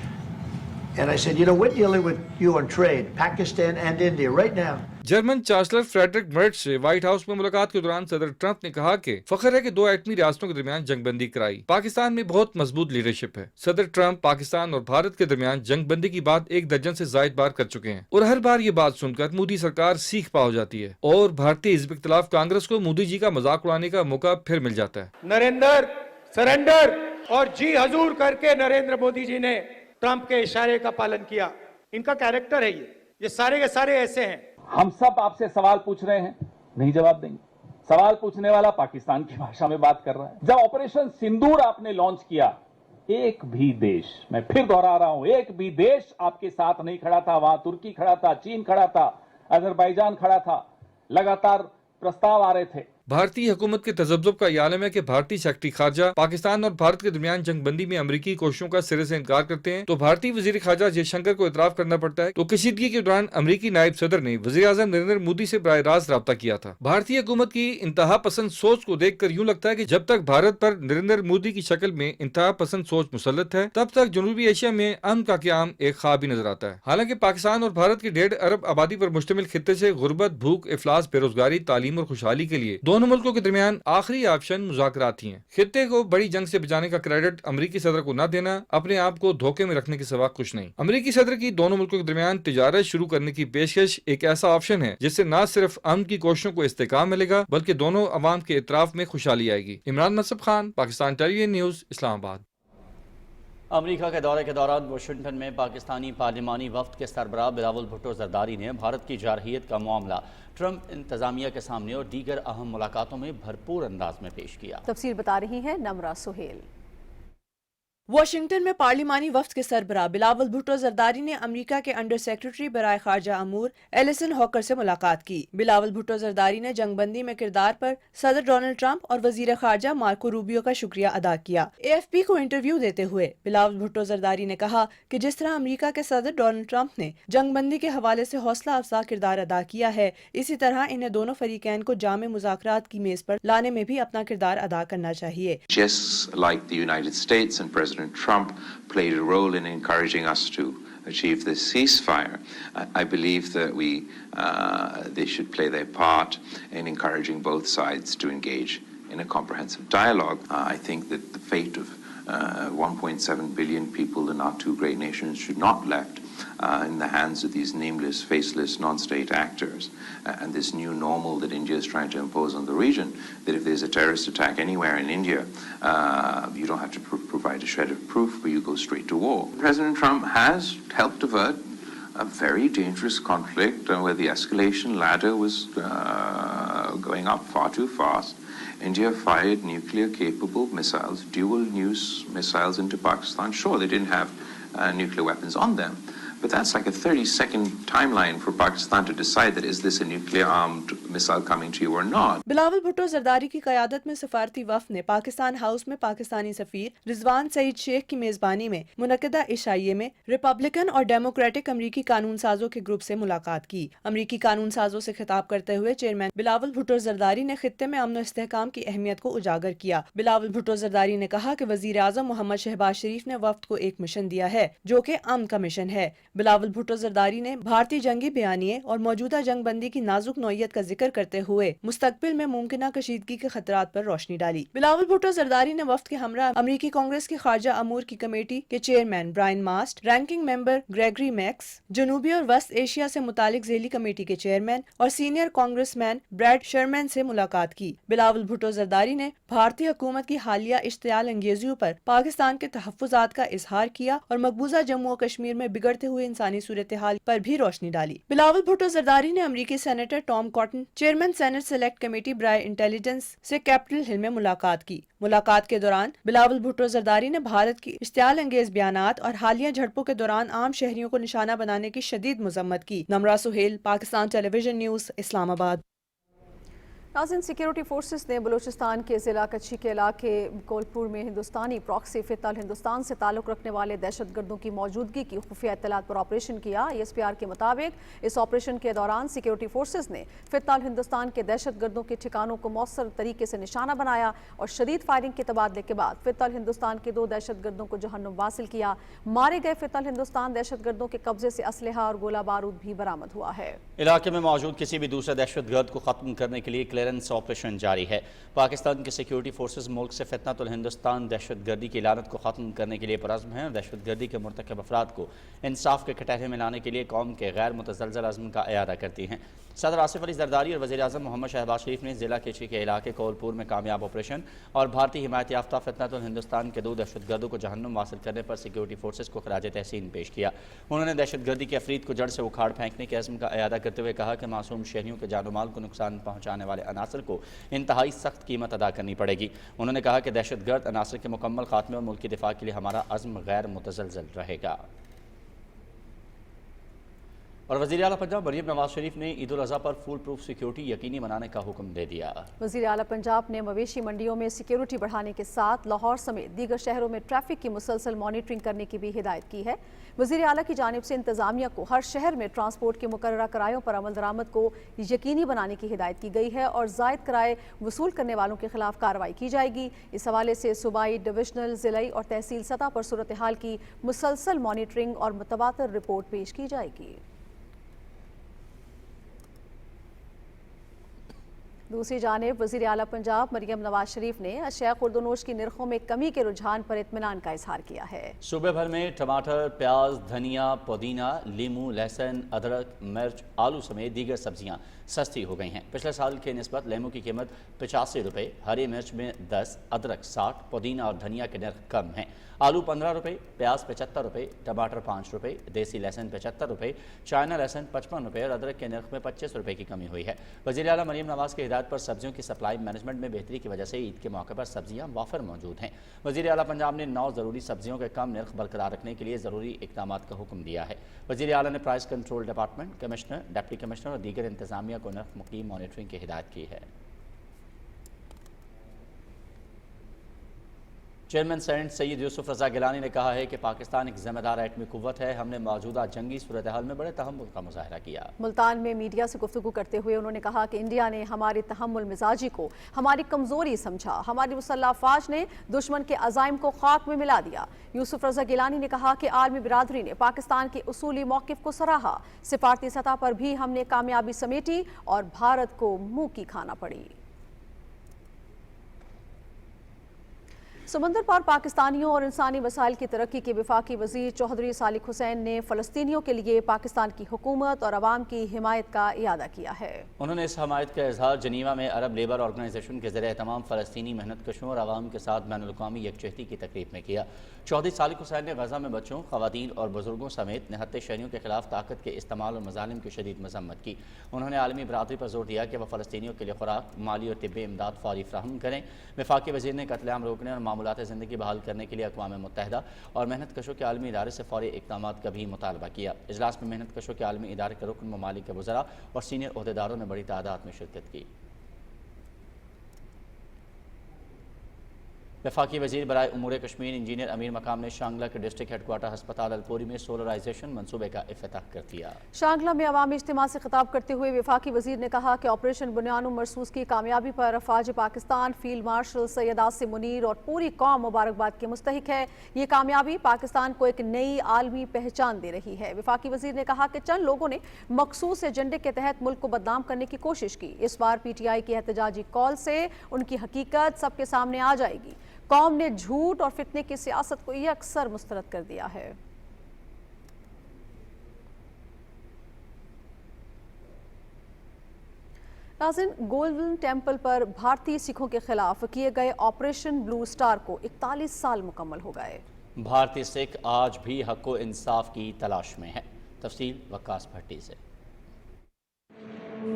And I said, we're dealing with you on trade, Pakistan and India right now. German chancellor Friedrich Merz से white house में मुलाकात के दौरान सदर Trump ने कहा कि फख्र है कि दो एटमी रियासतों के दरमियान जंगबंदी कराई। पाकिस्तान में बहुत मजबूत लीडरशिप है। सदर ट्रंप पाकिस्तान और भारत के दरमियान जंगबंदी की बात 1 दर्जन से जायद बार कर चुके हैं और हर बार ये बात सुनकर मोदी सरकार सीख पा हो जाती है और भारतीय हिज़्ब इख्तिलाफ कांग्रेस को मोदी जी का मजाक उड़ाने का मौका फिर मिल जाता है। नरेंद्र सरेंडर और जी हजूर करके नरेंद्र मोदी जी ने ट्रंप के इशारे का पालन किया। इनका कैरेक्टर है ये सारे के सारे ऐसे हैं। हम सब आपसे सवाल पूछ रहे हैं, नहीं जवाब देंगे। सवाल पूछने वाला पाकिस्तान की भाषा में बात कर रहा है। जब ऑपरेशन सिंदूर आपने लॉन्च किया, एक भी देश, मैं फिर दोहरा रहा हूं, एक भी देश आपके साथ नहीं खड़ा था। वहां तुर्की खड़ा था, चीन खड़ा था, अजरबैजान खड़ा था, लगातार प्रस्ताव आ रहे थे। भारतीय हुकूमत के तजब्जुब का ये आलम है कि भारतीय सेक्रेटरी खारजा पाकिस्तान और भारत के दरमियान जंगबंदी में अमेरिकी कोशिशों का सिरे से इनकार करते हैं, तो भारतीय वजीर खारजा जयशंकर को इतराफ करना पड़ता है। तो कशीदगी के दौरान अमेरिकी नायब सदर ने वजीर आजम नरेंद्र मोदी से बराह रास्त राब्ता किया था। भारतीय हुकूमत की इंतहा पसंद सोच को देख कर यूँ लगता है कि जब तक भारत पर नरेंद्र मोदी की शक्ल में इंतहा पसंद सोच मुसल्लत है, तब तक जनूबी एशिया में अमन का क़याम एक ख्वाब ही नजर आता है। हालांकि पाकिस्तान और भारत की 1.5 अरब आबादी पर मुश्तमिल खित्ते से गुर्बत, भूख, इफलास, बेरोजगारी, तालीम और खुशहाली के लिए दोनों मुल्कों के दरमियान आखिरी ऑप्शन मुज़ाकरात ही हैं। खित्ते को बड़ी जंग से बचाने का क्रेडिट अमेरिकी सदर को न देना अपने आप को धोखे में रखने के सिवा कुछ नहीं। अमेरिकी सदर की दोनों मुल्कों के दरमियान तिजारत शुरू करने की पेशकश एक ऐसा ऑप्शन है जिससे न सिर्फ अमन की कोशिशों को इस्तेकाम मिलेगा, बल्कि दोनों अवाम के इतराफ में खुशहाली आएगी। Imran Mansab Khan, Pakistan television news, Islamabad. America के दौरे के दौरान वाशिंगटन में पाकिस्तानी पार्लिमानी वफ्द के सरबराह बिलावल भुट्टो जरदारी ने भारत की जारहियत का मामला ट्रंप इंतजामिया के सामने और दीगर अहम मुलाकातों में भरपूर अंदाज में पेश किया। तफसील बता रही हैं नमरा सुहेल। वाशिंगटन में पार्लिमानी वफ्द के सरबराह बिलावल भुट्टो जरदारी ने अमेरिका के अंडर सेक्रेटरी बराए खारजा अमूर एलिसन हॉकर से मुलाकात की। बिलावल भुट्टो जरदारी ने जंगबंदी में किरदार पर सदर डोनाल्ड ट्रंप और वजीर खारजा मार्को रूबियो का शुक्रिया अदा किया। AFP को इंटरव्यू देते हुए बिलावल भुट्टो जरदारी ने कहा कि जिस तरह अमेरिका के सदर डोनाल्ड ट्रंप ने जंगबंदी के हवाले से हौसला अफजा किरदार अदा किया है, इसी तरह इन्हें दोनों फरीकैन को जामे मुज़ाकरात की मेज पर लाने में भी अपना किरदार अदा करना चाहिए। Just like the United States and President Trump played a role in encouraging us to achieve this ceasefire, I believe that they should play their part in encouraging both sides to engage in a comprehensive dialogue. I think that the fate of 1.7 billion people in our two great nations should not left in the hands of these nameless, faceless, non-state actors. And this new normal that India is trying to impose on the region, that if there's a terrorist attack anywhere in India, you don't have to provide a shred of proof, but you go straight to war. President Trump has helped avert a very dangerous conflict where the escalation ladder was going up far too fast. India fired nuclear-capable missiles, dual-use missiles into Pakistan. Sure, they didn't have nuclear weapons on them, but that's like a 30-second timeline for Pakistan to decide that is this a nuclear-armed missile coming to you or not. Bilawal Bhutto Zardari की क़यादत में सफारती वफ़द ने Pakistan house में पाकिस्तानी सफ़ीर रिजवान सईद शेख की मेज़बानी में मुनक़दा इशाइये में Republican और democratic अमरीकी कानून साजों के ग्रुप से मुलाकात की। अमरीकी कानून साजों से खिताब करते हुए चेयरमैन बिलावल भुट्टो जरदारी ने खित्ते में अमन और इस्तेहकाम की अहमियत को उजागर किया। बिलावल भुट्टो जरदारी ने कहा कि वज़ीर आज़म मोहम्मद शहबाज शरीफ ने वफ़द को एक मिशन दिया है जो कि अमन का मिशन है। बिलावल भुट्टो जरदारी ने भारतीय जंगी बयानिए और मौजूदा जंग बंदी की नाजुक नौयत का जिक्र करते हुए मुस्तकबिल में मुमकिन कशीदगी के खतरात पर रोशनी डाली। बिलावल भुट्टो जरदारी ने वफ्द के हमरा अमरीकी कांग्रेस की खारजा अमूर की कमेटी के चेयरमैन ब्रायन मास्ट, रैंकिंग मेंबर ग्रेगरी मैक्स, जनूबी और वस्त एशिया से मुतालिक झेली कमेटी के चेयरमैन और सीनियर कांग्रेसमैन ब्रैड शर्मैन से मुलाकात की। बिलावल भुट्टो जरदारी ने भारतीय हुकूमत की हालिया इश्तियाल अंगेजियों पर पाकिस्तान के तहफ़्फ़ुज़ात का इजहार किया और मकबूजा जम्मू और कश्मीर में बिगड़ते हुए ہوئے انسانی صورتحال پر بھی روشنی ڈالی۔ بلاول بھٹو زرداری نے امریکی senator Tom cotton, chairman senate select committee برائے انٹیلیجنس سے کیپٹل ہل میں ملاقات کی۔ ملاقات کے دوران بلاول بھٹو زرداری نے بھارت کی اشتعال انگیز بیانات اور حالیہ جھڑپوں کے دوران عام شہریوں کو نشانہ بنانے کی شدید مذمت کی۔ نمرا سہیل، پاکستان ٹیلی ویژن نیوز، اسلام آباد۔ ناظرین، سیکیورٹی فورسز نے بلوچستان کے ضلع کچھی کے علاقے کولپور میں ہندوستانی پراکسی فتح الہندوستان سے تعلق رکھنے والے دہشت گردوں کی موجودگی کی خفیہ اطلاعات پر آپریشن کیا۔ ایس پی آر کے مطابق اس آپریشن کے دوران سیکیورٹی فورسز نے فتح الہندوستان کے دہشت گردوں کے ٹھکانوں کو مؤثر طریقے سے نشانہ بنایا اور شدید فائرنگ کے تبادلے کے بعد فتح الہندوستان کے 2 دہشت گردوں کو جہنم واصل کیا۔ مارے گئے فتح الہندوستان دہشت گردوں کے قبضے سے اسلحہ اور گولہ بارود بھی برآمد ہوا ہے۔ علاقے میں موجود کسی بھی دوسرے دہشت گرد کو ختم کرنے کے لیے کلیئرنس آپریشن جاری ہے۔ پاکستان کے سیکیورٹی فورسز ملک سے فتنۃ الہندوستان دہشت گردی کی لعنت کو ختم کرنے کے لیے پرعزم ہیں اور دہشت گردی کے مرتکب افراد کو انصاف کے کٹہرے میں لانے کے لیے قوم کے غیر متزلزل عزم کا اعادہ کرتی ہیں۔ صدر آصف علی زرداری اور وزیر اعظم محمد شہباز شریف نے ضلع کیچی کے علاقے کولپور میں کامیاب آپریشن اور بھارتی حمایت یافتہ فتنۃ الہندوستان کے 2 دہشت گردوں کو جہنم واصل کرنے پر سیکیورٹی فورسز کو خراج تحسین پیش کیا۔ انہوں نے دہشت گردی کے افرید کو جڑ سے اکھاڑ پھینکنے کے عزم کا اعادہ کرتے ہوئے کہا کہ معصوم شہریوں کے جان و مال کو نقصان پہنچانے والے عناصر کو انتہائی سخت قیمت ادا کرنی پڑے گی۔ انہوں نے کہا کہ دہشت گرد عناصر کے مکمل خاتمے اور ملک کی دفاع کے لیے ہمارا عزم غیر متزلزل رہے گا۔ اور وزیر اعلیٰ پنجاب مریم نواز شریف نے عید الاضحیٰ پر فول پروف سیکیورٹی یقینی بنانے کا حکم دے دیا۔ وزیر اعلیٰ پنجاب نے مویشی منڈیوں میں سیکیورٹی بڑھانے کے ساتھ لاہور سمیت دیگر شہروں میں ٹریفک کی مسلسل مانیٹرنگ کرنے کی بھی ہدایت کی ہے۔ وزیر اعلیٰ کی جانب سے انتظامیہ کو ہر شہر میں ٹرانسپورٹ کے مقررہ کرایوں پر عمل درآمد کو یقینی بنانے کی ہدایت کی گئی ہے اور زائد کرائے وصول کرنے والوں کے خلاف کارروائی کی جائے گی۔ اس حوالے سے صوبائی، ڈویژنل، ضلعی اور تحصیل سطح پر صورتحال کی مسلسل مانیٹرنگ اور متواتر رپورٹ پیش کی جائے گی۔ دوسری جانب وزیر اعلیٰ پنجاب مریم نواز شریف نے اشیاء خوردونوش کی نرخوں میں کمی کے رجحان پر اطمینان کا اظہار کیا ہے۔ صوبے بھر میں ٹماٹر، پیاز، دھنیا، پودینہ، لیموں، لہسن، ادرک، مرچ، آلو سمیت دیگر سبزیاں سستی ہو گئی ہیں۔ پچھلے سال کے نسبت لیموں کی قیمت 85 روپے، ہری مرچ میں 10، ادرک 60، پودینہ اور دھنیا کے نرخ کم ہیں۔ آلو 15 روپے، پیاز 75 روپے، ٹماٹر 5 روپے، دیسی لہسن 75 روپے، چائنا لہسن 55 روپے اور ادرک کے نرخ میں 25 روپے کی کمی ہوئی ہے۔ وزیر اعلیٰ مریم نواز کی ہدایت پر سبزیوں کی سپلائی مینجمنٹ میں بہتری کی وجہ سے عید کے موقع پر سبزیاں وافر موجود ہیں۔ وزیر اعلیٰ پنجاب نے 9 ضروری سبزیوں کے کم نرخ برقرار رکھنے کے لیے ضروری اقدامات کا حکم دیا ہے۔ وزیر اعلیٰ نے price control department, commissioner, deputy commissioner اور دیگر انتظامیہ کو نرخ مقیم مانیٹرنگ کی ہدایت کی ہے۔ چیئرمین سینٹ سید یوسف رضا گیلانی نے کہا ہے کہ پاکستان ایک ذمہ دار ایٹمی قوت ہے۔ ہم نے موجودہ جنگی صورتحال میں بڑے تحمل کا مظاہرہ کیا۔ ملتان میں میڈیا سے گفتگو کرتے ہوئے انہوں نے کہا کہ انڈیا نے ہماری تحمل مزاجی کو ہماری کمزوری سمجھا۔ ہماری مسلح افواج نے دشمن کے عزائم کو خاک میں ملا دیا۔ یوسف رضا گیلانی نے کہا کہ عالمی برادری نے پاکستان کے اصولی موقف کو سراہا۔ سفارتی سطح پر بھی ہم نے کامیابی سمیٹی اور بھارت کو منہ کی کھانا پڑی۔ سمندر پار پاکستانیوں اور انسانی وسائل کی ترقی کے وفاقی وزیر چوہدری صالح حسین نے فلسطینیوں کے لیے پاکستان کی حکومت اور عوام کی حمایت کا اعادہ کیا ہے۔ انہوں نے اس حمایت کا اظہار جنیوا میں عرب لیبر آرگنائزیشن کے ذریعے تمام فلسطینی محنت کشوں اور عوام کے ساتھ بین الاقوامی یکجہتی کی تقریب میں کیا۔ چوہدری صالح حسین نے غزہ میں بچوں، خواتین اور بزرگوں سمیت نہتے شہریوں کے خلاف طاقت کے استعمال اور مظالم کی شدید مذمت کی۔ انہوں نے عالمی برادری پر زور دیا کہ وہ فلسطینیوں کے لیے خوراک، مالی اور طبی امداد فوری فراہم کریں۔ وفاقی وزیر نے قتل عام روکنے اور معمولات زندگی بحال کرنے کے لیے اقوام متحدہ اور محنت کشوں کے عالمی ادارے سے فوری اقدامات کا بھی مطالبہ کیا۔ اجلاس میں محنت کشوں کے عالمی ادارے کے رکن ممالک کے وزراء اور سینئر عہدیداروں نے بڑی تعداد میں شرکت کی۔ وفاقی وزیر برائے امور کشمیر انجینئر امیر مقام نے شانگلہ کے ڈسٹرکٹ ہیڈ کوارٹر ہسپتال الپوری میں سولرائزیشن منصوبے کا افتتاح کر دیا۔ شانگلہ میں عوامی اجتماع سے خطاب کرتے ہوئے وفاقی وزیر نے کہا کہ آپریشن بنیان مرصوص کی کامیابی پر افواج پاکستان، فیلڈ مارشل سید عاصم منیر اور پوری قوم مبارکباد کے مستحق ہے۔ یہ کامیابی پاکستان کو ایک نئی عالمی پہچان دے رہی ہے۔ وفاقی وزیر نے کہا کہ چند لوگوں نے مخصوص ایجنڈے کے تحت ملک کو بدنام کرنے کی کوشش کی۔ اس بار پی ٹی آئی کی احتجاجی کال سے ان کی حقیقت سب کے سامنے آ جائے گی۔ قوم نے جھوٹ اور فتنے کی سیاست کو یکسر مسترد کر دیا ہے۔ ناظرین، گولڈن ٹیمپل پر بھارتی سکھوں کے خلاف کیے گئے آپریشن بلو سٹار کو 41 سال مکمل ہو گئے۔ بھارتی سکھ آج بھی حق و انصاف کی تلاش میں ہے۔ तफसील वक्कास भट्टी से।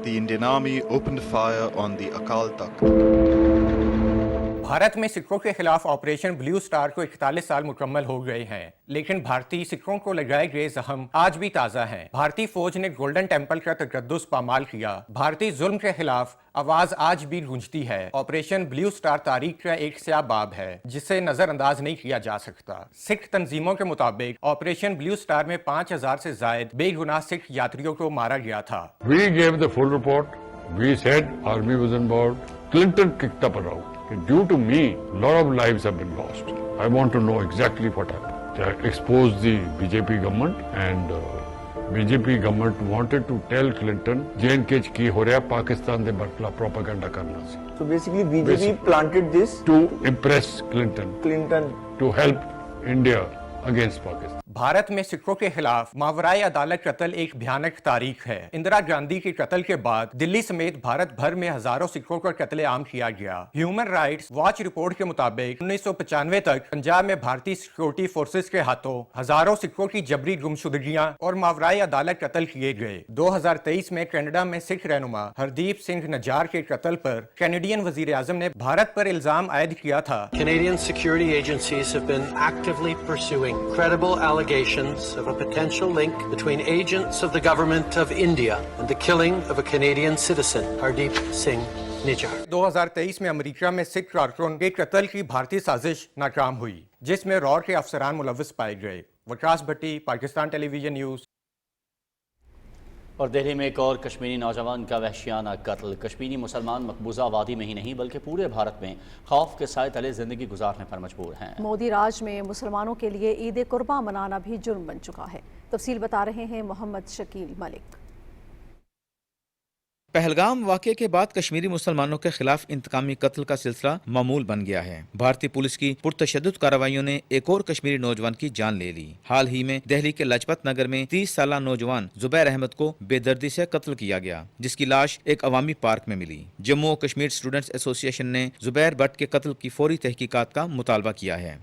The Indian Army opened fire on the Akal Takht. Bharat में सिखों के खिलाफ ऑपरेशन ब्लू स्टार को 41 साल मुकम्मल हो गए हैं, लेकिन भारतीय सिखों को लगाए गए जख्म आज भी ताज़ा हैं। भारतीय फौज ने गोल्डन टेम्पल का तकद्दुस पामाल किया। भारतीय जुल्म के खिलाफ आवाज आज भी गूंजती है। ऑपरेशन ब्लू स्टार तारीख का एक स्याह बाब है जिसे नजरअंदाज नहीं किया जा सकता। सिख तंजीमों के मुताबिक ऑपरेशन ब्लू स्टार में 5000 से जायद बेगुनाह सिख यात्रियों को मारा गया था। We gave the full report. We said army was on board. Clinton kicked up a row. Due to me, a lot of lives have been lost. I want to know exactly what happened. They exposed the BJP government and BJP government wanted to tell Clinton, J&K ki ho raha Pakistan de barkla propaganda karna si. So basically BJP planted this to impress Clinton to help India against Pakistan. Bharat में सिखों के खिलाफ मावराए अदालत कत्ल एक भयानक तारीख है। इंदिरा गांधी के कत्ल के बाद दिल्ली समेत भारत भर में हजारों सिखों का कत्ले आम किया गया। ह्यूमन राइट्स वॉच रिपोर्ट के मुताबिक 1995 तक पंजाब में भारतीय सिक्योरिटी फोर्सेस के हाथों हजारों सिखों की जबरी गुमशुदगियां और मावराए अदालत कत्ल किए गए। 2023 में कनाडा में सिख रहनुमा हरदीप सिंह नजार के कत्ल पर कैनेडियन वजीर आजम ने भारत पर इल्जाम आयद किया था। Canadian security agencies have been actively pursuing credible allegations of a potential link between agents of the government of India and the killing of a Canadian citizen, Hardeep Singh Nijjar. 2023 में America में सिख कारकुन के कत्ल की भारतीय साजिश नाकाम हुई, जिसमें रॉर के अफसरान मुलव्वस पाए गए। वकास भट्टी, पाकिस्तान टेलीविजन न्यूज़। और दिल्ली में एक और कश्मीरी नौजवान का वहशियाना कत्ल। कश्मीरी मुसलमान मकबूजा वादी में ही नहीं बल्कि पूरे भारत में खौफ के साए तले जिंदगी गुजारने पर मजबूर हैं। मोदी राज में मुसलमानों के लिए ईद कुर्बान मनाना भी जुर्म बन चुका है। तफसील बता रहे हैं मोहम्मद शकील मलिक। पहलगाम वाक़े के बाद कश्मीरी मुसलमानों के खिलाफ इंतकामी कत्ल का सिलसिला मामूल बन गया है। भारतीय पुलिस की पुरतशद्दुद कार्रवाइयों ने एक और कश्मीरी नौजवान की जान ले ली। हाल ही में दिल्ली के लाजपत नगर में 30 साला नौजवान जुबैर अहमद को बेदर्दी से कत्ल किया गया, जिसकी लाश एक अवामी पार्क में मिली। जम्मू और कश्मीर स्टूडेंट्स एसोसिएशन ने जुबैर भट्ट के कत्ल की फौरी तहकीकात का मुतालबा किया है।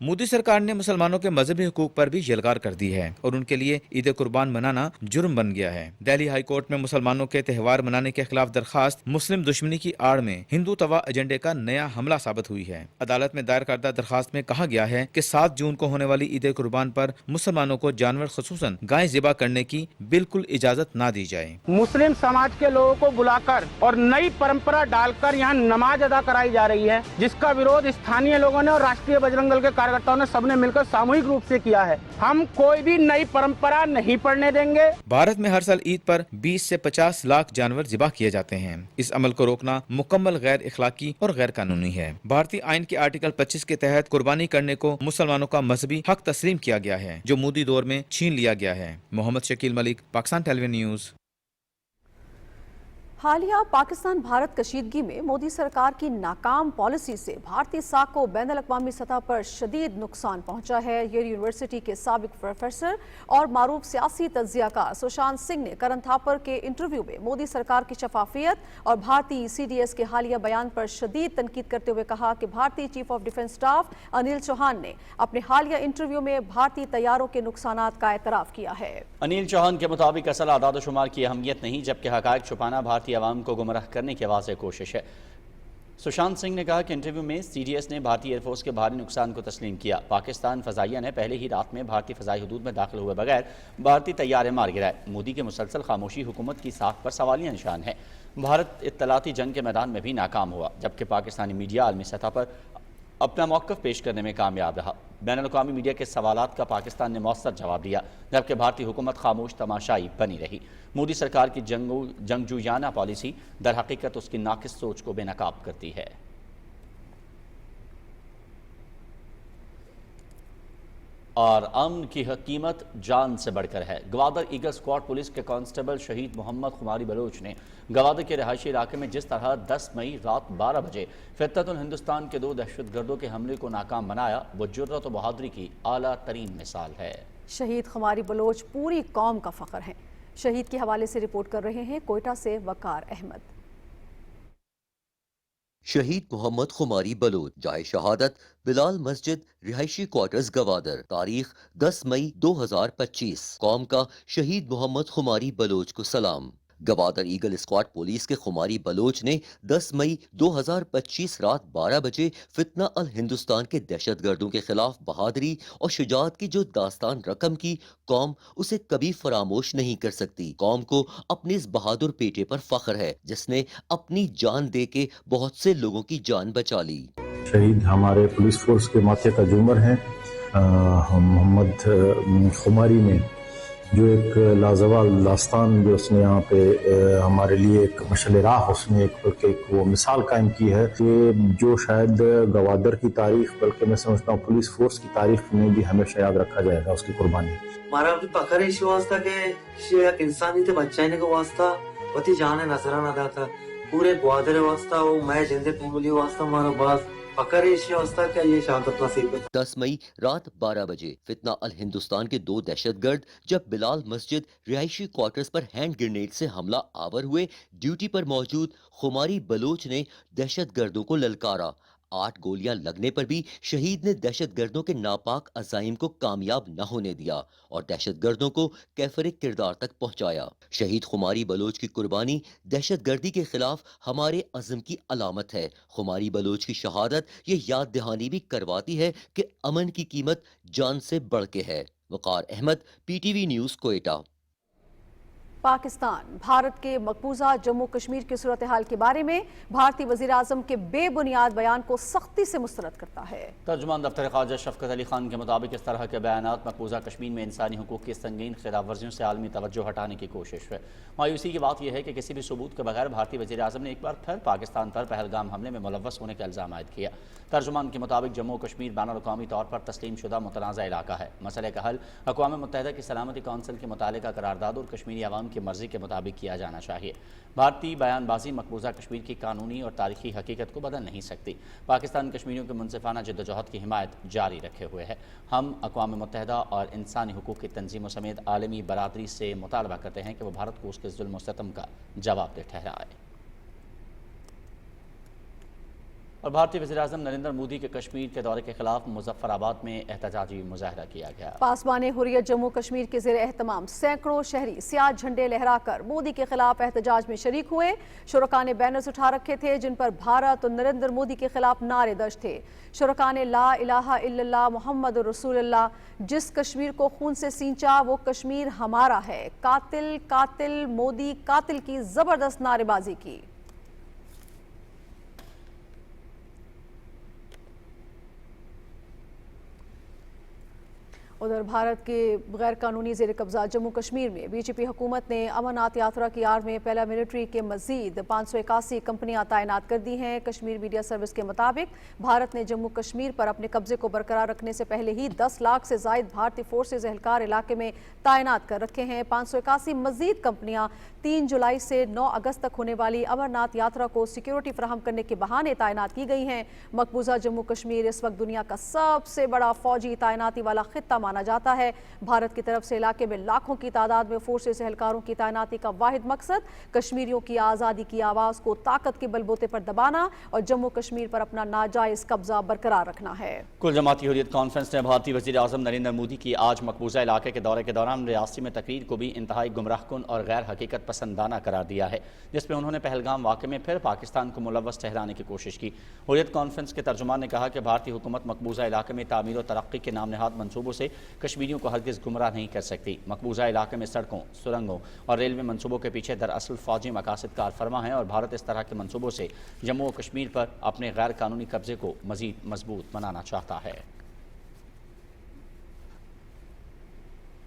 मोदी सरकार ने मुसलमानों के मजहबी हुकूक पर भी यलगार कर दी है और उनके लिए ईद कुर्बान मनाना जुर्म बन गया है। दिल्ली हाई कोर्ट में मुसलमानों के त्यौहार मनाने के खिलाफ दरखास्त मुस्लिम दुश्मनी की आड़ में हिंदू तवा एजेंडे का नया हमला साबित हुई है। अदालत में दायर करदा दरखास्त में कहा गया है कि 7 जून को होने वाली ईद कुर्बान पर मुसलमानों को जानवर खसूसन गाय ज़िबा करने की बिल्कुल इजाजत ना दी जाए। मुस्लिम समाज के लोगों को बुलाकर और नई परंपरा डालकर यहाँ नमाज अदा कराई जा रही है, जिसका विरोध स्थानीय लोगों ने और राष्ट्रीय बजरंग दल के कार्यकर्ताओं ने सबने मिलकर सामूहिक रूप से किया है। हम कोई भी नई परंपरा नहीं पढ़ने देंगे। भारत में हर साल ईद पर 20 से 50 लाख जानवर ज़िबा किए जाते हैं। इस अमल को रोकना मुकम्मल गैर इखलाकी और गैर कानूनी है। भारतीय आइन के आर्टिकल 25 के तहत कुर्बानी करने को मुसलमानों का मजहबी हक तस्लीम किया गया है, जो मोदी दौर में छीन लिया गया है। Mohammad Shakeel Malik, Pakistan television news. हालिया पाकिस्तान भारत कशीदगी में मोदी सरकार की नाकाम पॉलिसी से भारतीय साख को बैनुल अक़वामी सतह पर शदीद नुकसान पहुंचा है। येल यूनिवर्सिटी के साबिक प्रोफेसर और मारूफ सियासी तज्ज़ियाकार सुशांत सिंह ने करन थापर के इंटरव्यू में मोदी सरकार की शफाफियत और भारतीय CDS के हालिया बयान पर शदीद तनकीद करते हुए कहा कि भारतीय chief of defence staff Anil Chauhan ने अपने हालिया इंटरव्यू में भारतीय तैयारों के नुकसानात का एतराफ़ किया है। अनिल चौहान के मुताबिक असल आदाद शुमार की अहमियत नहीं, जबकि हक़ाइक़ छुपाना भारतीय अवाम को गुमराह करने की वाज़ेह कोशिश है। सुशांत सिंह ने कहा कि इंटरव्यू में CDS ने भारतीय एयरफोर्स के भारी नुकसान को तस्लीम किया। पाकिस्तान फ़ज़ाइया ने पहले ही रात में भारतीय फ़ज़ाई हदूद में दाखिल हुए बगैर भारतीय तैयारे मार गिराए। मोदी के मुसलसल खामोशी हुकूमत की साख पर सवालिया निशान है। भारत इत्तलाती जंग के मैदान में भी नाकाम हुआ, जबकि पाकिस्तानी मीडिया आलमी सतह पर अपना मौक़िफ़ पेश करने में कामयाब रहा। बैनुल-अक़वामी मीडिया के सवालात का पाकिस्तान ने मौसर जवाब दिया, जबकि भारतीय हुकूमत खामोश तमाशाई बनी रही। मोदी सरकार की जंगजूयाना पॉलिसी दर हकीकत उसकी नाकिस सोच को बेनकाब करती है। और अमन की कीमत जान से बढ़कर है। गवादर ईगल स्क्वाड पुलिस के कांस्टेबल शहीद मोहम्मद खुमारी बलोच ने गवादर के रहायशी इलाके में जिस तरह 10 मई रात 12 बजे फितरतुल हिंदुस्तान के 2 दहशतगर्दों के हमले को नाकाम बनाया, वो जुर्रत और बहादुरी की आला तरीन मिसाल है। शहीद खुमारी बलोच पूरी कौम का फ़ख्र हैं। शहीद के हवाले से रिपोर्ट कर रहे हैं कोयटा से वकार अहमद। شہید محمد خماری بلوچ جائے شہادت بلال مسجد رہائشی کوارٹرز گوادر تاریخ 10 مئی 2025 قوم کا شہید محمد خماری بلوچ کو سلام گوادر ایگل اسکواڈ پولیس کے خماری بلوچ نے 10 مئی 2025 رات 12 بجے فتنہ الہندوستان کے دہشت گردوں کے خلاف بہادری اور شجاعت کی جو داستان رقم کی قوم اسے کبھی فراموش نہیں کر سکتی قوم کو اپنے اس بہادر بیٹے پر فخر ہے جس نے اپنی جان دے کے بہت سے لوگوں کی جان بچا لی شہید ہمارے پولیس فورس کے ماتھے کا جومر ہیں محمد خماری نے جو ایک لازوال داستان جو اس نے یہاں پہ ہمارے لیے ایک مشعل راہ اس نے ایک وہ مثال قائم کی ہے کہ جو شاید گوادر کی تاریخ بلکہ میں سمجھتا ہوں پولیس فورس کی تاریخ میں بھی ہمیشہ یاد رکھا جائے گا اس کی قربانی ہمارا پکڑ اس واسطہ کہ انسانی تے بچائنے کا واسطہ پتی جانے نظران ادا تھا پورے گوادر واسطہ وہ میں جندے پنگلی واسطہ ہمارا باز 10 مئی رات 12 بجے فتنہ الہندوستان کے 2 دہشت گرد جب بلال مسجد رہائشی کوارٹرز پر ہینڈ گرینیڈ سے حملہ آور ہوئے ڈیوٹی پر موجود خماری بلوچ نے دہشت گردوں کو للکارا 8 گولیاں لگنے پر بھی شہید نے دہشت گردوں کے ناپاک عزائم کو کامیاب نہ ہونے دیا اور دہشت گردوں کو کیفر کردار تک پہنچایا شہید خماری بلوچ کی قربانی دہشت گردی کے خلاف ہمارے عزم کی علامت ہے خماری بلوچ کی شہادت یہ یاد دہانی بھی کرواتی ہے کہ امن کی قیمت جان سے بڑھ کے ہے Waqar Ahmed P T V news Quetta Pakistan Bharat کے مقبوضہ جموں کشمیر کی صورتحال کے بارے میں بھارتی وزیر اعظم کے بے بنیاد بیان کو سختی سے مسترد کرتا ہے ترجمان دفتر خارجہ شفقت علی خان کے مطابق اس طرح کے بیانات مقبوضہ کشمیر میں انسانی حقوق کی سنگین خلاف ورزیوں سے عالمی توجہ ہٹانے کی کوشش ہے مایوسی کی بات یہ ہے کہ کسی بھی ثبوت کے بغیر بھارتی وزیر اعظم نے ایک بار پھر پاکستان پر پہلگام حملے میں ملوث ہونے کا الزام عائد کیا ترجمان کے مطابق جموں کشمیر بین الاقوامی طور پر تسلیم شدہ متنازع علاقہ ہے مسئلے کا حل اقوام متحدہ کی سلامتی کونسل کے متعلقہ قرارداد اور کشمیری عوام کی مرضی کے مطابق کیا جانا چاہیے بھارتی بیان بازی مقبوضہ کشمیر کی قانونی اور تاریخی حقیقت کو بدل نہیں سکتی پاکستان کشمیریوں کے منصفانہ جدوجہد کی حمایت جاری رکھے ہوئے ہے ہم اقوام متحدہ اور انسانی حقوق کی تنظیموں سمیت عالمی برادری سے مطالبہ کرتے ہیں کہ وہ بھارت کو اس کے ظلم و ستم کا جواب دہ ٹھہرائے اور بھارتی وزیر اعظم نریندر مودی کے کشمیر کے دورے کے خلاف مظفر آباد میں احتجاجی مظاہرہ کیا گیا پاسبان حریت جموں کشمیر کے زیر اہتمام سینکڑوں شہری سیاہ جھنڈے لہرا کر مودی کے خلاف احتجاج میں شریک ہوئے شرکاء نے بینرز اٹھا رکھے تھے جن پر بھارت اور نریندر مودی کے خلاف نعرے درج تھے شرکاء نے لا الہ الا اللہ محمد رسول اللہ جس کشمیر کو خون سے سینچا وہ کشمیر ہمارا ہے قاتل قاتل مودی قاتل کی زبردست نعرے بازی کی ادھر بھارت کے غیر قانونی زیر قبضہ جموں کشمیر میں بی جے پی حکومت نے امرناتھ یاترا کی آڑ میں پہلا ملٹری کے مزید 581 کمپنیاں تعینات کر دی ہیں کشمیر میڈیا سروس کے مطابق بھارت نے جموں کشمیر پر اپنے قبضے کو برقرار رکھنے سے پہلے ہی 10 لاکھ سے زائد بھارتی فورسز اہلکار علاقے میں تعینات کر رکھے ہیں 581 مزید کمپنیاں 3 جولائی سے 9 اگست تک ہونے والی امرناتھ یاترا کو سیکیورٹی فراہم کرنے کے بہانے تعینات کی گئی ہیں مقبوضہ جموں کشمیر اس وقت دنیا کا سب سے بڑا فوجی تعیناتی والا خطہ مانا جاتا ہے بھارت کی طرف سے علاقے میں لاکھوں کی تعداد میں فورسز اہلکاروں کی تعیناتی کا واحد مقصد کشمیریوں کی آزادی کی آواز کو طاقت کے بلبوتے پر دبانا اور جموں کشمیر پر اپنا ناجائز قبضہ برقرار رکھنا ہے کل جماعتی حریت کانفرنس نے بھارتی وزیر اعظم نریندر مودی کی آج مقبوضہ علاقے کے دورے کے دوران ریاستی میں تقریر کو بھی انتہائی گمراہ کن اور غیر حقیقت پسندانہ قرار دیا ہے جس میں انہوں نے پہلگام واقعے میں پھر پاکستان کو ملوث ٹھہرانے کی کوشش کی حریت کانفرنس کے ترجمان نے کہا کہ بھارتی حکومت مقبوضہ علاقے میں تعمیر و ترقی کے نام نہاد منصوبوں سے کشمیریوں کو ہرگز گمراہ نہیں کر سکتی مقبوضہ علاقے میں سڑکوں سرنگوں اور ریلوے منصوبوں کے پیچھے دراصل فوجی مقاصد کار فرما ہیں اور بھارت اس طرح کے منصوبوں سے جموں و کشمیر پر اپنے غیر قانونی قبضے کو مزید مضبوط بنانا چاہتا ہے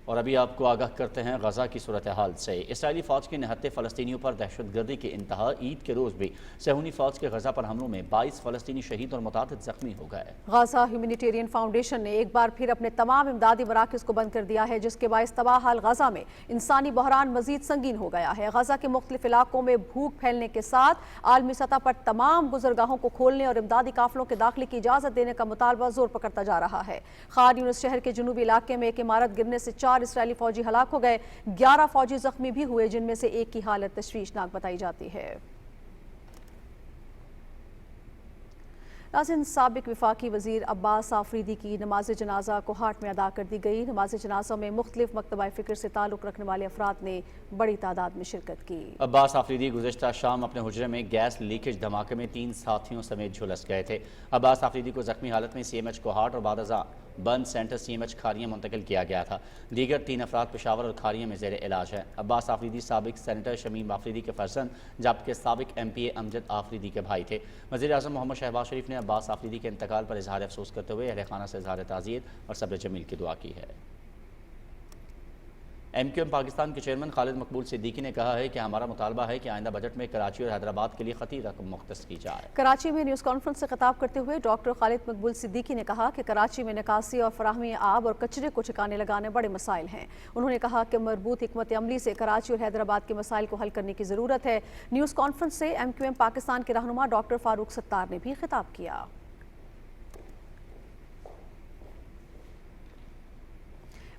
اور ابھی آپ کو آگاہ کرتے ہیں غزہ کی صورتحال سے اسرائیلی فوج کے نہتے فلسطینیوں پر دہشت گردی کے انتہا عید کے روز بھی صہیونی فوج کے غزہ پر حملوں میں 22 فلسطینی شہید اور متعدد زخمی ہو گئے غزہ ہیومینیٹیرین فاؤنڈیشن نے ایک بار پھر اپنے تمام امدادی مراکز کو بند کر دیا ہے جس کے باعث تباہ حال غزہ میں انسانی بحران مزید سنگین ہو گیا ہے غزہ کے مختلف علاقوں میں بھوک پھیلنے کے ساتھ عالمی سطح پر تمام گزرگاہوں کو کھولنے اور امدادی قافلوں کے داخلے کی اجازت دینے کا مطالبہ زور پکڑتا جا رہا ہے خان یونس شہر کے جنوبی علاقے میں ایک عمارت گرنے سے 4 اسرائیلی فوجی ہلاک ہو گئے 11 فوجی زخمی بھی ہوئے جن میں سے ایک کی حالت تشویشناک بتائی جاتی ہے नाज़रीन, साबिक वफाकी वज़ीर अब्बास आफरीदी की नमाज जनाजा कोहाट में अदा कर दी गई। नमाज जनाजा में मुख्तलिफ मकतबा फ़िक्र से ताल्लुक़ रखने वाले अफराद ने बड़ी तादाद में शिरकत की। अब्बास आफरीदी गुज़श्ता शाम अपने हुजरे में गैस लीकेज धमाके में 3 साथियों समेत झुलस गए थे। अब्बास आफरीदी को जख्मी हालत में CMH कोहाट और बादजा बंद सेंटर CMH खारियां मुंतकिल किया गया था। दीगर 3 अफराद पेशावर और खारियां में ज़ेर इलाज है। अब्बास आफरीदी साबिक सेनेटर शमीम आफरीदी के फर्जंद जबकि साबिक MPA अमजद आफरीदी के भाई थे। वज़ीर आज़म मोहम्मद शहबाज शरीफ ने अब्बास आफरीदी के इंतकाल पर इजहार अफसोस करते हुए अहले खाना से इजहार ताज़ियत और सब्र जमील की दुआ की है। MQM पाकिस्तान के चेयरमैन खालिद मकबूल सिद्दीकी ने कहा है कि हमारा मुतालबा है कि आइंदा बजट में कराची और हैदराबाद के लिए खती रकम मुख्तस की जाए। कराची में न्यूज़ कॉन्फ्रेंस से खिताब करते हुए डॉक्टर खालिद मकबूल सिद्दीकी ने कहा कि कराची में निकासी और फराहमी आब और कचरे को ठिकाने लगाने बड़े मसाइल हैं। उन्होंने कहा कि मरबूत हिकमत अमली से कराची और हैदराबाद के मसाइल को हल करने की ज़रूरत है। न्यूज़ कॉन्फ्रेंस से MQM पाकिस्तान के रहनुमा डॉक्टर फारूक सत्तार ने भी खिताब किया।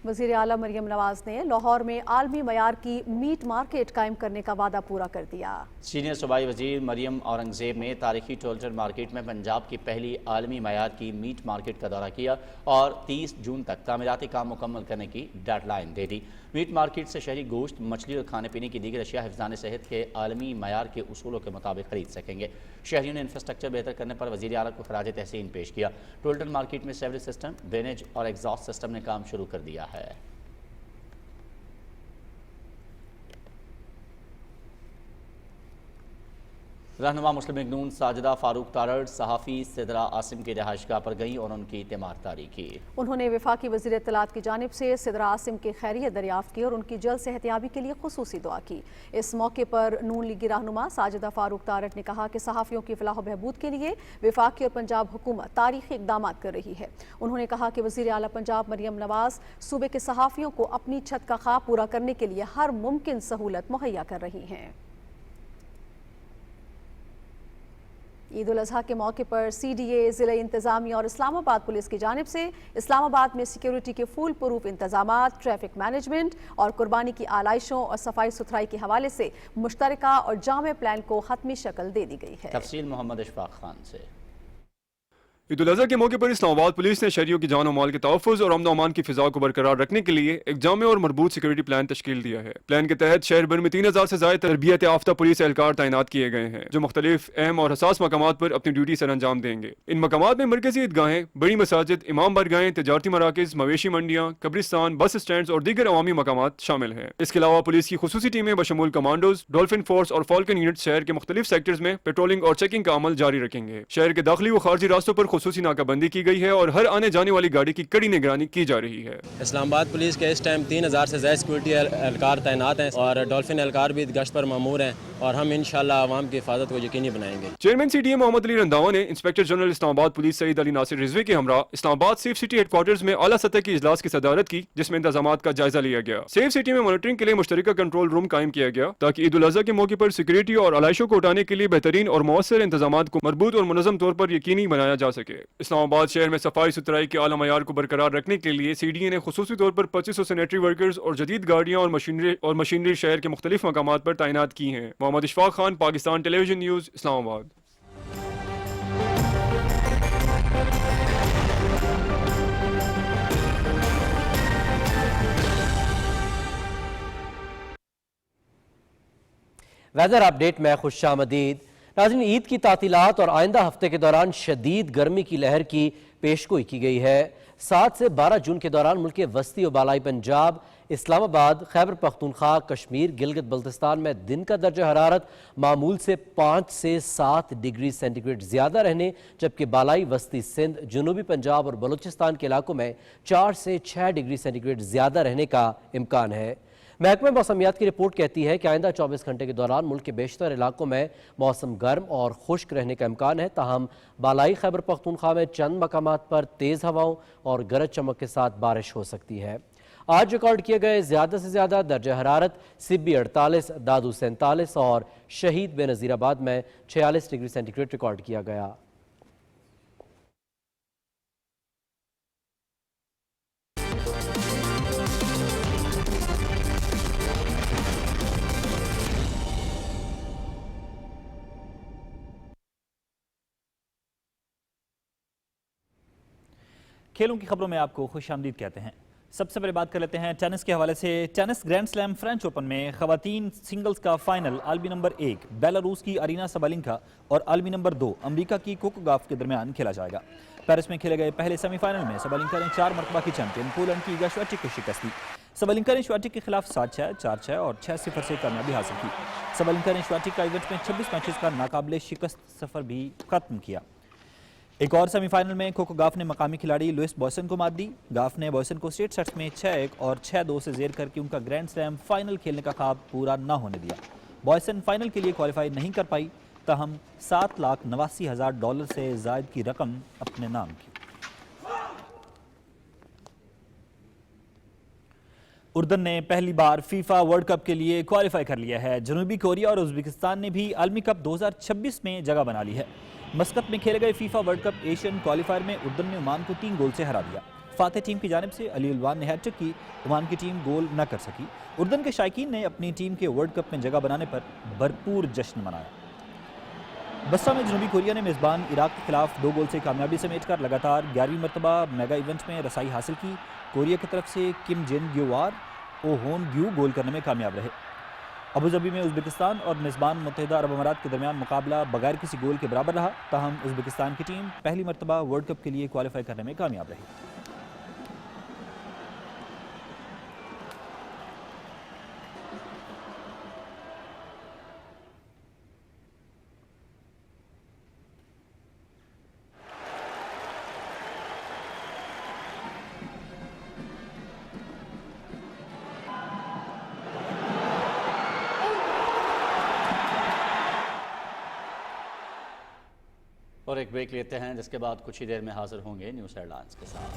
वज़ीर आला मरियम नवाज ने लाहौर में आलमी मयार की मीट मार्केट कायम करने का वादा पूरा कर दिया। सीनियर सूबाई वज़ीर मरियम औरंगज़ेब ने तारीखी टोल्टन मार्केट में पंजाब की पहली आलमी मयार की मीट मार्केट का दौरा किया और 30 जून तक तामीराती काम मुकम्मल करने की डेडलाइन दे दी। मीट मार्केट से शहरी गोश्त, मछली और खाने पीने की दीगर अशिया हिफ्ज़ान सेहत के आलमी मयार के उसूलों के मुताबिक खरीद सकेंगे। शहरियों ने इंफ्रास्ट्रक्चर बेहतर करने पर वज़ीर आला को खराज तहसीन पेश किया। टोल्टन मार्केट में सेवरेज सिस्टम, ड्रेनेज और एग्जॉस्ट सिस्टम ने काम शुरू कर दिया है। रहनुमा मुस्लिम लीग नून साजिदा फारूक तारड़ सहाफ़ी सिदरा आसिम की रिहाइशगाह पर गईं और उनकी तीमारदारी की। उन्होंने वफाकी वज़ीर इत्तलात की जानिब से सिदरा आसिम की खैरियत दरियाफ्त की और उनकी जल्द सेहतियाबी के लिए खुसूसी दुआ की। इस मौके पर नून लीगी रहनुमा साजिदा फारूक तारड़ ने कहा कि सहाफ़ियों की फलाह बहबूद के लिए वफाकी और पंजाब हुकूमत तारीखी इक़दाम कर रही है। उन्होंने कहा कि वज़ीर आला पंजाब मरियम नवाज सूबे के सहाफ़ियों को अपनी छत का ख्वाब पूरा करने के लिए हर मुमकिन सहूलत मुहैया कर रही हैं। ईद उल अज़हा के मौके पर CDA, ज़िला इंतज़ामिया और इस्लामाबाद पुलिस की जानिब से इस्लामाबाद में सिक्योरिटी के फुल प्रूफ इंतजामात, ट्रैफिक मैनेजमेंट और कुर्बानी की आलाइशों और सफाई सुथराई के हवाले से मुश्तरका और जामे प्लान को हतमी शक्ल दे दी गई है। तफसील मोहम्मद इशफाक खान से। ईद उल अज़हा के मौके पर इस्लामाबाद पुलिस ने शहरियों की जान और माल के तहफ़्फ़ुज़ और अमन व अमान की फ़िज़ा को बरकरार रखने के लिए एक जामे और मरबूत सिक्योरिटी प्लान तश्कील दिया है। प्लान के तहत शहर भर में 3000 से ज़ायद तरबियत याफ्ता पुलिस एहलकार तैनात किए गए हैं जो मुख्तलिफ अहम और हसास मकामात पर अपनी ड्यूटी सर अंजाम देंगे। इन मकामात में मरकज़ी ईदगाहें, बड़ी मसाजिद, इमाम बारगाहें, तजारती मराकिज़, मवेशी मंडियाँ, कब्रिस्तान, बस स्टैंड और दीगर अवामी मकामात शामिल हैं। इसके अलावा पुलिस की खुसूसी टीमें बशमूल कमांडोज, डॉल्फिन फोर्स और फॉल्कन यूनिट शहर के मुख्तलिफ सेक्टर्स में पेट्रोलिंग और चेकिंग का अमल जारी रखेंगे। शहर के दाखिली व खारजी रास्तों पर खुसूसी नाकाबंदी की गई है और हर आने जाने वाली गाड़ी की कड़ी निगरानी की जा रही है। इस्लामाबाद पुलिस के इस टाइम 3000 से ज़्यादा सिक्योरिटी एहलकार तैनात हैं और डॉल्फिन एहलकार भी गश्त पर मामूर हैं और हम इंशाअल्लाह आवाम की हिफाजत को यकीनी बनाएंगे। चेयरमैन CDA मोहम्मद अली रंधावा ने inspector general Islamabad police Saeed Ali Nasir Rizvi के हमरा इस्लामाबाद सेफ सिटी हेडक्वार्टर्स में आला सतह की इजलास की सदारत की जिसमें इंतजामात का जायजा लिया गया। सेफ सिटी में मॉनिटरिंग के लिए मुश्तरका कंट्रोल रूम कायम किया गया ताकि ईद उल अज़हा के मौके पर सिक्योरिटी और आलाइशों को उठाने के लिए बेहतरीन और मौसर इंतजामात को मरबूत और मुनज़्ज़म तौर पर यकीनी बनाया जा सके। इस्लामाबाद शहर में सफाई सुथराई के आला मयार को बरकरार रखने के लिए CDA ने खुसूसी तौर पर 2500 सैनिटरी वर्कर्स और जदीद गाड़ियां और मशीनरी शहर के मुख्तलिफ मकामात पर तैनात की हैं। Mohammad Ishfaq Khan, Pakistan television news, Islamabad. Weather update में खुशामदीद। नाज़रीन, ईद की तातीलात और आइंदा हफ्ते के दौरान शदीद गर्मी की लहर की पेशगोई की गई है। 7 से 12 जून के दौरान मुल्क के वस्ती और बालाई पंजाब, इस्लामाबाद, खैबर पख्तूनख्वा, कश्मीर, गिलगित बल्तिस्तान में दिन का दर्जा हरारत मामूल से 5 से 7 डिग्री सेंटीग्रेड ज़्यादा रहने जबकि बालाई वस्ती सिंध, जनूबी पंजाब और बलूचिस्तान के इलाकों में 4 से 6 डिग्री सेंटीग्रेड ज़्यादा रहने का इम्कान है। महकमा मौसमियात की रिपोर्ट कहती है कि आइंदा 24 घंटे के दौरान मुल्क के बेशतर इलाकों में मौसम गर्म और खुश्क रहने का इम्कान है। ताहम बालाई खैबर पख्तूनख्वा में चंद मकामात पर तेज़ हवाओं और गरज चमक के साथ बारिश हो सकती है। आज रिकॉर्ड किए गए ज़्यादा से ज़्यादा दर्जा हरारत सिब्बी 48, दादू 47 और शहीद बेनज़ीराबाद में 46 डिग्री सेंटीग्रेड रिकॉर्ड किया गया। کھیلوں کی خبروں میں آپ کو خوش آمدید کہتے ہیں۔ سب سے پہلے بات کر لیتے ہیں ٹینس کے حوالے سے۔ Tennis grand slam French Open میں خواتین سنگلز کا فائنل عالمی نمبر 1 بیلاروس کی ارینا سبالینکا اور عالمی نمبر 2 امریکہ کی کوکو گاف کے درمیان کھیلا جائے گا۔ پیرس میں کھیلے گئے پہلے سیمی فائنل میں سبالینکا نے 4 مرتبہ کی چیمپئن پولینڈ کی ایگا شویٹیک کو شکست دی۔ سبالینکا نے شویٹیک کے خلاف 7-6, 4-6 اور 6-0 سے کامیابی حاصل کی۔ سبالینکا نے شویٹیک کا ایونٹ میں 26 میچز کا ناقابل شکست سفر بھی ختم کیا۔ ایک اور سیمی فائنل میں کوکو گاف نے مقامی کھلاڑی لوئس بوائسن کو مات دی۔ گاف نے بوائسن کو اسٹریٹ سیٹس میں 6-1 اور 6-2 سے زیر کر کے ان کا گرینڈ سلیم فائنل کھیلنے کا خواب پورا نہ ہونے دیا۔ بوائسن فائنل کے لیے کوالیفائی نہیں کر پائی، تاہم $7,89,000 سے زائد کی رقم اپنے نام کی۔ اردن نے پہلی بار فیفا ورلڈ کپ کے لیے کوالیفائی کر لیا ہے۔ جنوبی کوریا اور ازبکستان نے بھی عالمی کپ 2026 میں جگہ بنا لی ہے۔ مسقط میں کھیلے گئے FIFA world cup Asian qualifier میں اردن نے عمان کو 3 گول سے ہرا دیا۔ فاتح ٹیم کی جانب سے علی الوان نے ہیٹ ٹرک کی، عمان کی ٹیم گول نہ کر سکی۔ اردن کے شائقین نے اپنی ٹیم کے ورلڈ کپ میں جگہ بنانے پر بھرپور جشن منایا۔ بسرا میں جنوبی کوریا نے میزبان عراق کے خلاف 2 گول سے کامیابی سمیٹ کر لگاتار 11ویں مرتبہ میگا ایونٹ میں رسائی حاصل کی۔ کوریا کی طرف سے کم جن گیوار او ہون گیو گول کرنے میں کامیاب رہے۔ ابوظہبی میں ازبکستان اور میزبان متحدہ عرب امارات کے درمیان مقابلہ بغیر کسی گول کے برابر رہا، تاہم ازبکستان کی ٹیم پہلی مرتبہ ورلڈ کپ کے لیے کوالیفائی کرنے میں کامیاب رہی۔ اور ایک بریک لیتے ہیں، جس کے بعد کچھ ہی دیر میں حاضر ہوں گے نیوز ہیڈلائنز کے ساتھ۔